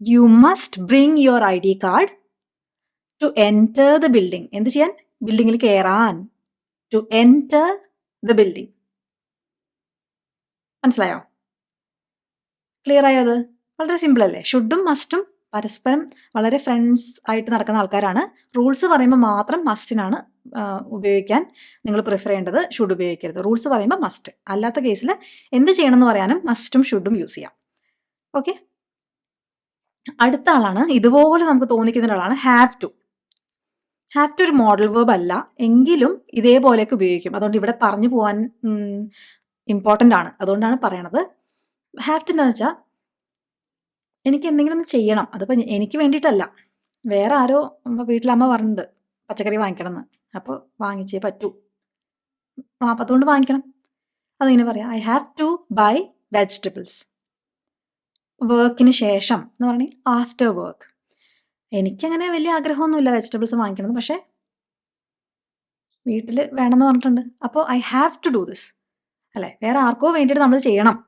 You must bring your ID card to enter the building. എന്ത് ചെയ്യാൻ? ബിൽഡിങ്ങിൽ കയറാൻ. To enter the building. മനസ്സിലായോ? ക്ലിയർ ആയോ? അത് വളരെ സിമ്പിൾ അല്ലേ? ഷുഡും മസ്റ്റും പരസ്പരം വളരെ ഫ്രണ്ട്സ് ആയിട്ട് നടക്കുന്ന ആൾക്കാരാണ്. റൂൾസ് പറയുമ്പോൾ മാത്രം മസ്റ്റിനാണ് ഉപയോഗിക്കാൻ നിങ്ങൾ പ്രിഫർ ചെയ്യേണ്ടത്, ഷുഡ് ഉപയോഗിക്കരുത്. റൂൾസ് പറയുമ്പോൾ മസ്റ്റ്. അല്ലാത്ത കേസിൽ എന്ത് ചെയ്യണം എന്ന് പറയാനും മസ്റ്റും ഷുഡും യൂസ് ചെയ്യാം. ഓക്കെ. അടുത്ത ആളാണ്, ഇതുപോലെ നമുക്ക് തോന്നിക്കുന്ന ഒരാളാണ് ഹാവ് ടു. ഹാവ് ടു ഒരു മോഡൽ വേർബ് അല്ല, എങ്കിലും ഇതേപോലെയൊക്കെ ഉപയോഗിക്കും. അതുകൊണ്ട് ഇവിടെ പറഞ്ഞു പോകാൻ ഇമ്പോർട്ടൻ്റ് ആണ്. അതുകൊണ്ടാണ് പറയണത്. ഹാവ് ടു എന്താ വെച്ചാൽ, എനിക്ക് എന്തെങ്കിലും ഒന്ന് ചെയ്യണം. അതിപ്പോൾ എനിക്ക് വേണ്ടിയിട്ടല്ല, വേറെ ആരോ വീട്ടിലമ്മ പറഞ്ഞിട്ടുണ്ട് പച്ചക്കറി വാങ്ങിക്കണം എന്ന്. അപ്പോൾ വാങ്ങിച്ചേ പറ്റൂ. അതുകൊണ്ട് വാങ്ങിക്കണം. അതിങ്ങനെ പറയാം, I have to buy vegetables. വർക്കിന് ശേഷം എന്ന് പറഞ്ഞാൽ ആഫ്റ്റർ വർക്ക്. എനിക്കങ്ങനെ വലിയ ആഗ്രഹമൊന്നുമില്ല വെജിറ്റബിൾസ് വാങ്ങിക്കണമെന്ന്, പക്ഷേ വീട്ടിൽ വേണമെന്ന് പറഞ്ഞിട്ടുണ്ട്. അപ്പോൾ I have to do this, അല്ലേ? വേറെ ആർക്കോ വേണ്ടിയിട്ട് നമ്മൾ ചെയ്യണം.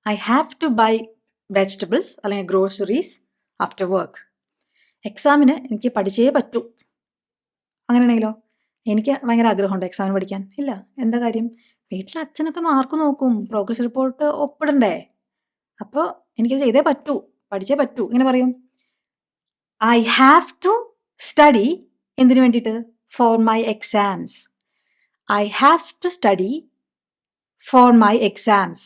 I have to buy vegetables അല്ലെങ്കിൽ ഗ്രോസറീസ് ആഫ്റ്റർ വർക്ക്. എക്സാമിന് എനിക്ക് പഠിച്ചേ പറ്റൂ. അങ്ങനെയാണെങ്കിലോ, എനിക്ക് ഭയങ്കര ആഗ്രഹമുണ്ട് എക്സാമിന് പഠിക്കാൻ. ഇല്ല, എന്താ കാര്യം? വീട്ടിൽ അച്ഛനൊക്കെ മാർക്ക് നോക്കും, പ്രോഗ്രസ് റിപ്പോർട്ട് ഒപ്പിടണ്ടേ. അപ്പോൾ എനിക്ക് ചെയ്തേ പറ്റൂ, പഠിച്ചേ പറ്റൂ. ഇങ്ങനെ പറയും, ഐ ഹാവ് ടു സ്റ്റഡി എന്തിനു വേണ്ടിയിട്ട്? For my exams. I have to study for my exams.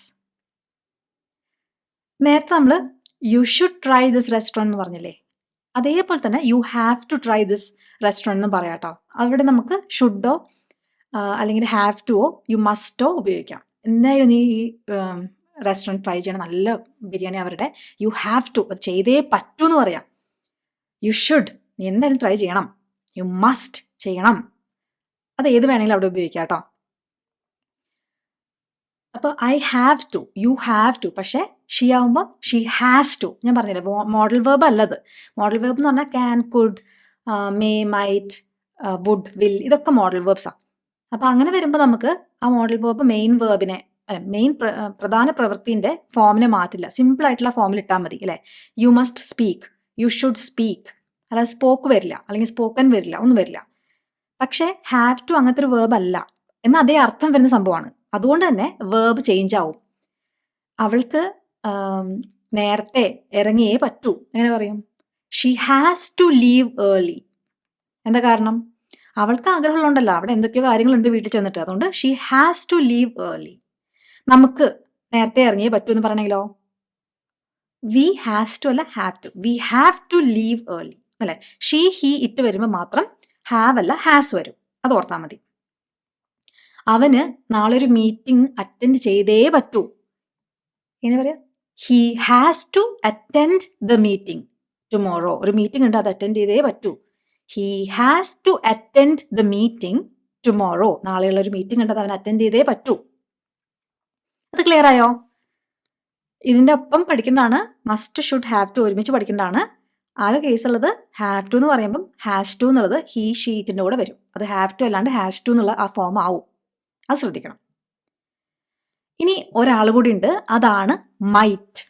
നേരത്തെ നമ്മൾ you should try this restaurant എന്ന് പറഞ്ഞില്ലേ, അതേപോലെ തന്നെ you have to try this restaurant എന്ന് പറയാം കേട്ടോ. അവിടെ നമുക്ക് ഷുഡോ അല്ലെങ്കിൽ ഹാവ് ടുവോ യു മസ്റ്റോ ഉപയോഗിക്കാം. എന്തായാലും നീ ഈ റെസ്റ്റോറൻറ്റ് ട്രൈ ചെയ്യണം, നല്ല ബിരിയാണി അവരുടെ. യു ഹാവ് ടു, അത് ചെയ്തേ പറ്റൂ എന്ന് പറയാം. യു ഷുഡ്, നീ എന്തായാലും ട്രൈ ചെയ്യണം. യു മസ്റ്റ്, ചെയ്യണം. അത് ഏത് വേണമെങ്കിലും അവിടെ ഉപയോഗിക്കാം കേട്ടോ. അപ്പോൾ I have to, you have to, പക്ഷേ ഷീ ആവുമ്പോൾ ഷീ ഹാസ് ടു. ഞാൻ പറഞ്ഞില്ലേ, മോഡൽ വേർബ് അല്ലത്. മോഡൽ വേർബ് എന്ന് പറഞ്ഞാൽ can, could, may, might, would, will, ഇതൊക്കെ മോഡൽ വേർബ്സാണ്. അപ്പോൾ അങ്ങനെ വരുമ്പോൾ നമുക്ക് ആ മോഡൽ വേർബ് മെയിൻ വേർബിനെ, പ്രധാന പ്രവൃത്തിൻ്റെ ഫോമിനെ മാറ്റില്ല, സിമ്പിൾ ആയിട്ടുള്ള ഫോമിൽ ഇട്ടാൽ മതി അല്ലേ. You must speak, you should speak, അല്ലാതെ സ്പോക്ക് വരില്ല, അല്ലെങ്കിൽ സ്പോക്കൻ വരില്ല, ഒന്നും വരില്ല. പക്ഷേ ഹാവ് ടു അങ്ങനത്തെ ഒരു വേർബ് അല്ല, എന്നാൽ അതേ അർത്ഥം വരുന്ന സംഭവമാണ്. അതുകൊണ്ട് തന്നെ വേർബ് ചേഞ്ച് ആവും. അവൾക്ക് നേരത്തെ ഇറങ്ങിയേ പറ്റൂ. എങ്ങനെ പറയും? She has to leave early. എന്താ കാരണം? അവൾക്ക് ആഗ്രഹമുണ്ടല്ലോ, അവിടെ എന്തൊക്കെയോ കാര്യങ്ങളുണ്ട് വീട്ടിൽ ചെന്നിട്ട്, അതുകൊണ്ട് she has to leave early. നമുക്ക് നേരത്തെ ഇറങ്ങിയേ പറ്റൂ എന്ന് പറയണമെങ്കിലോ വി ഹാസ് ടു അല്ല have to. We have to leave early അല്ലെ. ഷീ, ഹി, ഇറ്റ് വരുമ്പോൾ മാത്രം ഹാവ് അല്ല ഹാസ് വരും. അത് ഓർത്താൽ മതി. അവന് നാളെ ഒരു മീറ്റിംഗ് അറ്റൻഡ് ചെയ്തേ പറ്റൂ. എങ്ങനെ പറയാ? He has to attend the meeting tomorrow. ഒരു മീറ്റിംഗ് ഉണ്ട്, അത് അറ്റൻഡ് ചെയ്തേ പറ്റൂ. He has to attend the meeting tomorrow. നാളെയുള്ള ഒരു മീറ്റിംഗ് ഉണ്ട്, അത് അവൻ അറ്റൻഡ് ചെയ്തേ പറ്റൂ. അത് ക്ലിയർ ആയോ? ഇതിൻ്റെ ഒപ്പം പഠിക്കേണ്ടതാണ് മസ്റ്റ്, ഷുഡ്, ഹാവ് ടു ഒരുമിച്ച് പഠിക്കേണ്ടതാണ്. ആകെ കേസുള്ളത് ഹാവ് ടു എന്ന് പറയുമ്പം ഹാസ് ടു എന്നുള്ളത് ഹി, ഷീറ്റിൻ്റെ കൂടെ വരും. അത് ഹാവ് ടു അല്ലാണ്ട് ഹാസ് ടു എന്നുള്ള ആ ഫോം ആവും. അത് ശ്രദ്ധിക്കണം. ഇനി ഒരാൾ കൂടി ഉണ്ട്, അതാണ് മൈറ്റ്.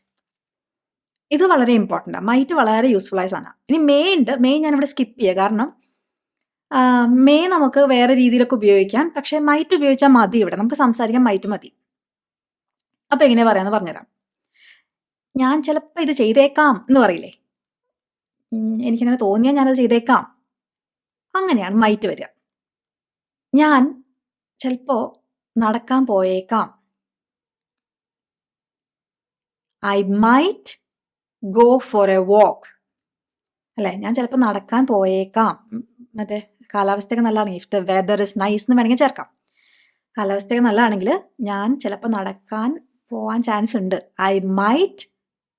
ഇത് വളരെ ഇമ്പോർട്ടൻ്റ് ആണ്. മൈറ്റ് വളരെ യൂസ്ഫുൾ ആയ സാധനമാണ്. ഇനി മേ ഉണ്ട്. മേ ഞാനിവിടെ സ്കിപ്പ് ചെയ്യുക, കാരണം മേ നമുക്ക് വേറെ രീതിയിലൊക്കെ ഉപയോഗിക്കാം. പക്ഷേ മൈറ്റ് ഉപയോഗിച്ചാൽ മതി. ഇവിടെ നമുക്ക് സംസാരിക്കാൻ മൈറ്റ് മതി. അപ്പോൾ എങ്ങനെ പറയാമെന്ന് പറഞ്ഞുതരാം. ഞാൻ ചിലപ്പോൾ ഇത് ചെയ്തേക്കാം എന്ന് പറയില്ലേ, എനിക്കങ്ങനെ തോന്നിയാൽ ഞാനത് ചെയ്തേക്കാം, അങ്ങനെയാണ് മൈറ്റ് വരിക. ഞാൻ ചിലപ്പോൾ നടക്കാൻ പോയേക്കാം. I might go for a walk അല്ലേ. ഞാൻ ചിലപ്പോൾ നടക്കാൻ പോയേക്കാം. മറ്റേ കാലാവസ്ഥയൊക്കെ നല്ലതാണെങ്കിൽ, if the weather is nice എന്ന് വേണമെങ്കിൽ ചേർക്കാം. കാലാവസ്ഥയൊക്കെ നല്ലതാണെങ്കിൽ ഞാൻ ചിലപ്പോൾ നടക്കാൻ പോകാൻ ചാൻസ് ഉണ്ട്. I might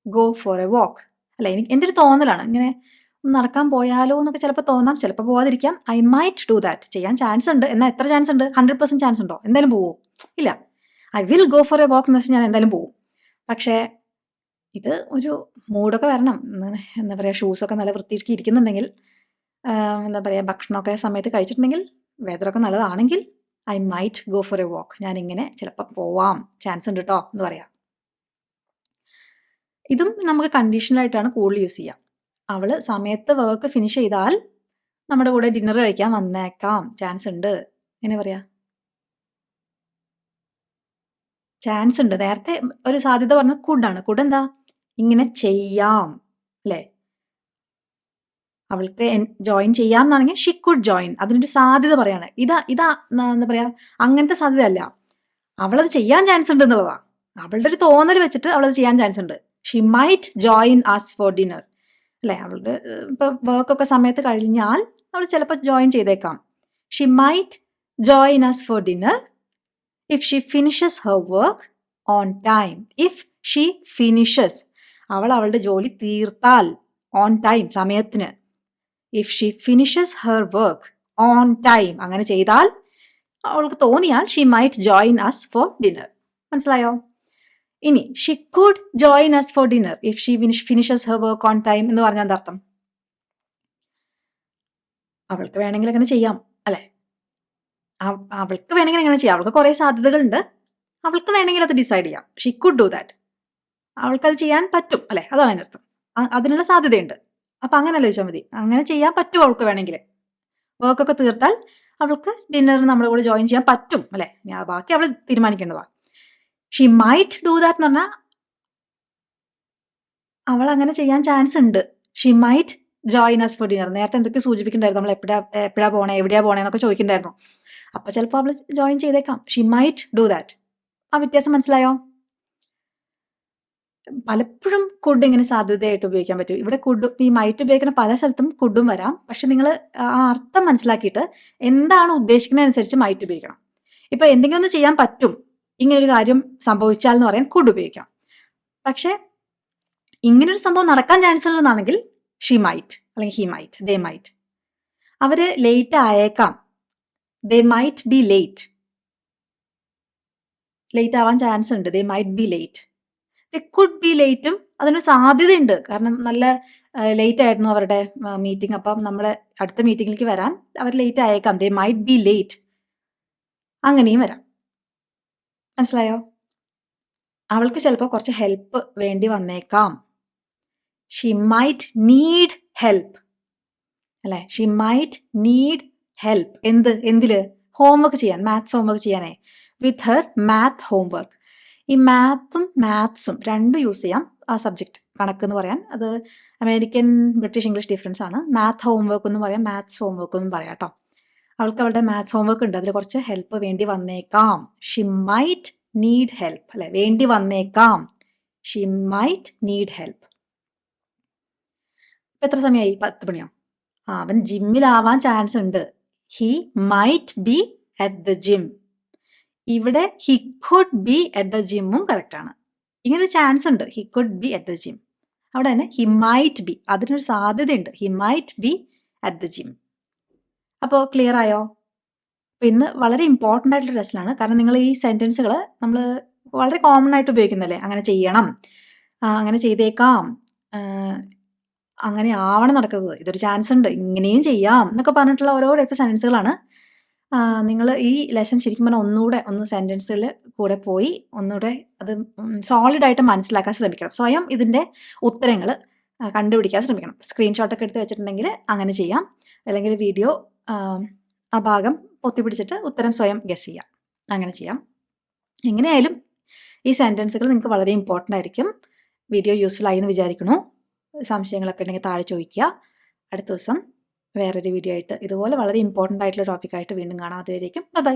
go for a walk അല്ലേ. എൻ്റെ ഒരു തോന്നലാണ്, ഇങ്ങനെ നടക്കാൻ പോയാലോ എന്നൊക്കെ ചിലപ്പോൾ തോന്നാം, ചിലപ്പോൾ പോകാതിരിക്കാം. I might do that. ചെയ്യാൻ ചാൻസ് ഉണ്ട്. എന്നാൽ എത്ര ചാൻസ് ഉണ്ട്? 100% ചാൻസ് ഉണ്ടോ? എന്തായാലും പോവോ? ഇല്ല. I will go for a walk എന്ന് വെച്ചാൽ ഞാൻ എന്തായാലും പോവും. പക്ഷേ ഇത് ഒരു മൂഡൊക്കെ വരണം. എന്താ പറയുക, ഷൂസൊക്കെ നല്ല വൃത്തിക്ക് ഇരിക്കുന്നുണ്ടെങ്കിൽ, എന്താ പറയുക, ഭക്ഷണമൊക്കെ സമയത്ത് കഴിച്ചിട്ടുണ്ടെങ്കിൽ, വെതറൊക്കെ നല്ലതാണെങ്കിൽ I might go for a walk. ഞാനിങ്ങനെ ചിലപ്പോൾ പോവാം, ചാൻസ് ഉണ്ട് കേട്ടോ എന്ന് പറയാം. ഇതും നമുക്ക് കണ്ടീഷണലായിട്ടാണ് കൂടുതൽ യൂസ് ചെയ്യുക. അവൾ സമയത്ത് വർക്ക് ഫിനിഷ് ചെയ്താൽ നമ്മുടെ കൂടെ ഡിന്നർ കഴിക്കാൻ വന്നേക്കാം, ചാൻസ് ഉണ്ട്. എങ്ങനെ പറയാ? ചാൻസ് ഉണ്ട്. നേരത്തെ ഒരു സാധ്യത പറഞ്ഞത് കുഡാണ്. കുഡ് എന്താ? ഇങ്ങനെ ചെയ്യാം അല്ലേ. അവൾക്ക് ജോയിൻ ചെയ്യാം എന്നാണെങ്കിൽ ഷി കുഡ് ജോയിൻ. അതിനൊരു സാധ്യത പറയാണ്. ഇതാ എന്താ പറയാ, അങ്ങനത്തെ സാധ്യത അല്ല, അവളത് ചെയ്യാൻ ചാൻസ് ഉണ്ട് എന്നുള്ളതാ. അവളുടെ ഒരു തോന്നൽ വെച്ചിട്ട് അവളത് ചെയ്യാൻ ചാൻസ് ഉണ്ട്. She might join us for dinner അല്ലേ. അവളുടെ ഇപ്പോൾ വർക്കൊക്കെ സമയത്ത് കഴിഞ്ഞാൽ അവൾ ചിലപ്പോൾ ജോയിൻ ചെയ്തേക്കാം. She might join us for dinner if she finishes her work on time. If she finishes, അവൾ അവളുടെ ജോലി തീർത്താൽ, ഓൺ ടൈം, സമയത്തിന്. If she finishes her work on time, അങ്ങനെ ചെയ്താൽ, അവൾക്ക് തോന്നിയാൽ she might join us for dinner. മനസ്സിലായോ? ഇനി she could join us for dinner if she finishes her work on time എന്ന് പറഞ്ഞാൽ എന്താ അർത്ഥം? അവൾക്ക് വേണമെങ്കിൽ അങ്ങനെ ചെയ്യാം അല്ലേ. അവൾക്ക് വേണമെങ്കിൽ അങ്ങനെ ചെയ്യാം. അവൾക്ക് കുറേ സാധ്യതകളുണ്ട്. അവൾക്ക് വേണമെങ്കിൽ അത് ഡിസൈഡ് ചെയ്യാം. She could do that. അവൾക്കത് ചെയ്യാൻ പറ്റും അല്ലേ, അതാണ് അതിൻ്റെ അർത്ഥം. അതിനുള്ള സാധ്യതയുണ്ട്. അപ്പം അങ്ങനെ ആലോചിച്ചാൽ മതി. അങ്ങനെ ചെയ്യാൻ പറ്റും അവൾക്ക് വേണമെങ്കിൽ. വർക്കൊക്കെ തീർത്താൽ അവൾക്ക് ഡിന്നറിന് നമ്മുടെ കൂടെ ജോയിൻ ചെയ്യാൻ പറ്റും അല്ലേ. ബാക്കി അവൾ തീരുമാനിക്കേണ്ടതാണ്. ഷി മൈറ്റ് ഡു ദാറ്റ് എന്ന് പറഞ്ഞാൽ അവൾ അങ്ങനെ ചെയ്യാൻ ചാൻസ് ഉണ്ട്. She might join us for dinner. നേരത്തെ എന്തൊക്കെ സൂചിപ്പിക്കണ്ടായിരുന്നു, നമ്മൾ എപ്പോഴാ പോണേ, എവിടെയാ പോണേ എന്നൊക്കെ ചോദിക്കണ്ടായിരുന്നു. അപ്പൊ ചിലപ്പോൾ അവൾ ജോയിൻ ചെയ്തേക്കാം. She might do that. ആ വ്യത്യാസം മനസ്സിലായോ? പലപ്പോഴും കുഡ് ഇങ്ങനെ സാധ്യതയായിട്ട് ഉപയോഗിക്കാൻ പറ്റും. ഇവിടെ കുഡ്, ഈ മൈറ്റ് ഉപയോഗിക്കുന്ന പല സ്ഥലത്തും കുഡും വരാം. പക്ഷെ നിങ്ങൾ ആ അർത്ഥം മനസ്സിലാക്കിയിട്ട് എന്താണ് ഉദ്ദേശിക്കുന്നത് അനുസരിച്ച് മൈറ്റ് ഉപയോഗിക്കണം. ഇപ്പൊ എന്തെങ്കിലും ഒന്ന് ചെയ്യാൻ പറ്റും, ഇങ്ങനൊരു കാര്യം സംഭവിച്ചാൽ എന്ന് പറയാൻ കുഡ് ഉപയോഗിക്കാം. പക്ഷെ ഇങ്ങനൊരു സംഭവം നടക്കാൻ ചാൻസ് ഉള്ളതാണെങ്കിൽ ഷീ മൈറ്റ് അല്ലെങ്കിൽ ഹി മൈറ്റ്, ദേ മൈറ്റ്. അവര് ലേറ്റ് ആയേക്കാം, they might be late. Late ആവാൻ ചാൻസ് ഉണ്ട്, they might be late. They could be ലേറ്റും അതിനൊരു സാധ്യതയുണ്ട്. കാരണം നല്ല ലേറ്റ് ആയിരുന്നു അവരുടെ മീറ്റിംഗ്, അപ്പം നമ്മുടെ അടുത്ത മീറ്റിംഗിലേക്ക് വരാൻ അവർ ലേറ്റ് ആയേക്കാം, ദേ മൈറ്റ് ബി ലേറ്റ്. അങ്ങനെയും വരാം. മനസ്സിലായോ? അവൾക്ക് ചിലപ്പോൾ കുറച്ച് ഹെൽപ്പ് വേണ്ടി വന്നേക്കാം. ഷി മൈറ്റ് നീഡ് ഹെൽപ്പ്, അല്ലെ? She might need help. എന്തില്? ഹോംവർക്ക് ചെയ്യാൻ, മാത്സ് ഹോംവർക്ക് ചെയ്യാനേ. With her math homework. ഈ മാത്സും രണ്ടും യൂസ് ചെയ്യാം ആ സബ്ജക്റ്റ്. കണക്ക് എന്ന് പറയാൻ അത് അമേരിക്കൻ, ബ്രിട്ടീഷ്, ഇംഗ്ലീഷ് ഡിഫറൻസ് ആണ്. മാത്ത് ഹോംവർക്ക് എന്ന് പറയാം, മാത്സ് ഹോംവർക്ക് എന്നും പറയാം കേട്ടോ. അവൾക്ക് അവളുടെ മാത്സ് ഹോംവർക്ക് ഉണ്ട്, അതിൽ കുറച്ച് ഹെൽപ്പ് വേണ്ടി വന്നേക്കാം. ഷി മൈറ്റ് നീഡ് ഹെൽപ്പ്, അല്ലെ? വേണ്ടി വന്നേക്കാം. She might need help. ഇപ്പൊ എത്ര സമയമായി? 10 മണിയോ? അവൻ ജിമ്മിലാവാൻ ചാൻസ് ഉണ്ട്. He might be at the gym. ഇവിടെ he could be at the ജിമ്മും കറക്റ്റ് ആണ്. ഇങ്ങനൊരു ചാൻസ് ഉണ്ട്, he could be at the gym. അവിടെ തന്നെ ഹി മൈറ്റ് ബി, അതിനൊരു സാധ്യതയുണ്ട്, he might be at the gym. അപ്പോൾ ക്ലിയർ ആയോ? അപ്പോൾ ഇന്ന് വളരെ ഇമ്പോർട്ടൻ്റ് ആയിട്ടുള്ള ലെസനാണ്. കാരണം നിങ്ങൾ ഈ സെൻറ്റൻസുകൾ നമ്മൾ വളരെ കോമൺ ആയിട്ട് ഉപയോഗിക്കുന്നല്ലേ. അങ്ങനെ ചെയ്യണം, അങ്ങനെ ചെയ്തേക്കാം, അങ്ങനെ ആവണം നടക്കുന്നത്, ഇതൊരു ചാൻസ് ഉണ്ട്, ഇങ്ങനെയും ചെയ്യാം എന്നൊക്കെ പറഞ്ഞിട്ടുള്ള ഓരോ ടൈപ്പ് സെൻറ്റൻസുകളാണ്. നിങ്ങൾ ഈ ലെസൺ ശരിക്കും പറഞ്ഞാൽ ഒന്നുകൂടെ സെൻറ്റൻസുകളിൽ കൂടെ പോയി ഒന്നുകൂടെ അത് സോളിഡായിട്ട് മനസ്സിലാക്കാൻ ശ്രമിക്കണം. സ്വയം ഇതിൻ്റെ ഉത്തരങ്ങൾ കണ്ടുപിടിക്കാൻ ശ്രമിക്കണം. സ്ക്രീൻഷോട്ടൊക്കെ എടുത്ത് വെച്ചിട്ടുണ്ടെങ്കിൽ അങ്ങനെ ചെയ്യാം. അല്ലെങ്കിൽ വീഡിയോ ആ ഭാഗം പൊത്തിപ്പിടിച്ചിട്ട് ഉത്തരം സ്വയം ഗസ് ചെയ്യാം. അങ്ങനെ ചെയ്യാം. എങ്ങനെയായാലും ഈ സെൻറ്റൻസുകൾ നിങ്ങൾക്ക് വളരെ ഇമ്പോർട്ടൻ്റ് ആയിരിക്കും. വീഡിയോ യൂസ്ഫുൾ ആയി എന്ന് വിചാരിക്കുന്നു. സംശയങ്ങളൊക്കെ ഉണ്ടെങ്കിൽ താഴെ ചോദിക്കുക. അടുത്ത ദിവസം വേറൊരു വീഡിയോ ആയിട്ട് ഇതുപോലെ വളരെ ഇമ്പോർട്ടൻ്റ് ആയിട്ടുള്ള ടോപ്പിക്കായിട്ട് വീണ്ടും കാണാം. അതുവരേക്കും ബൈ.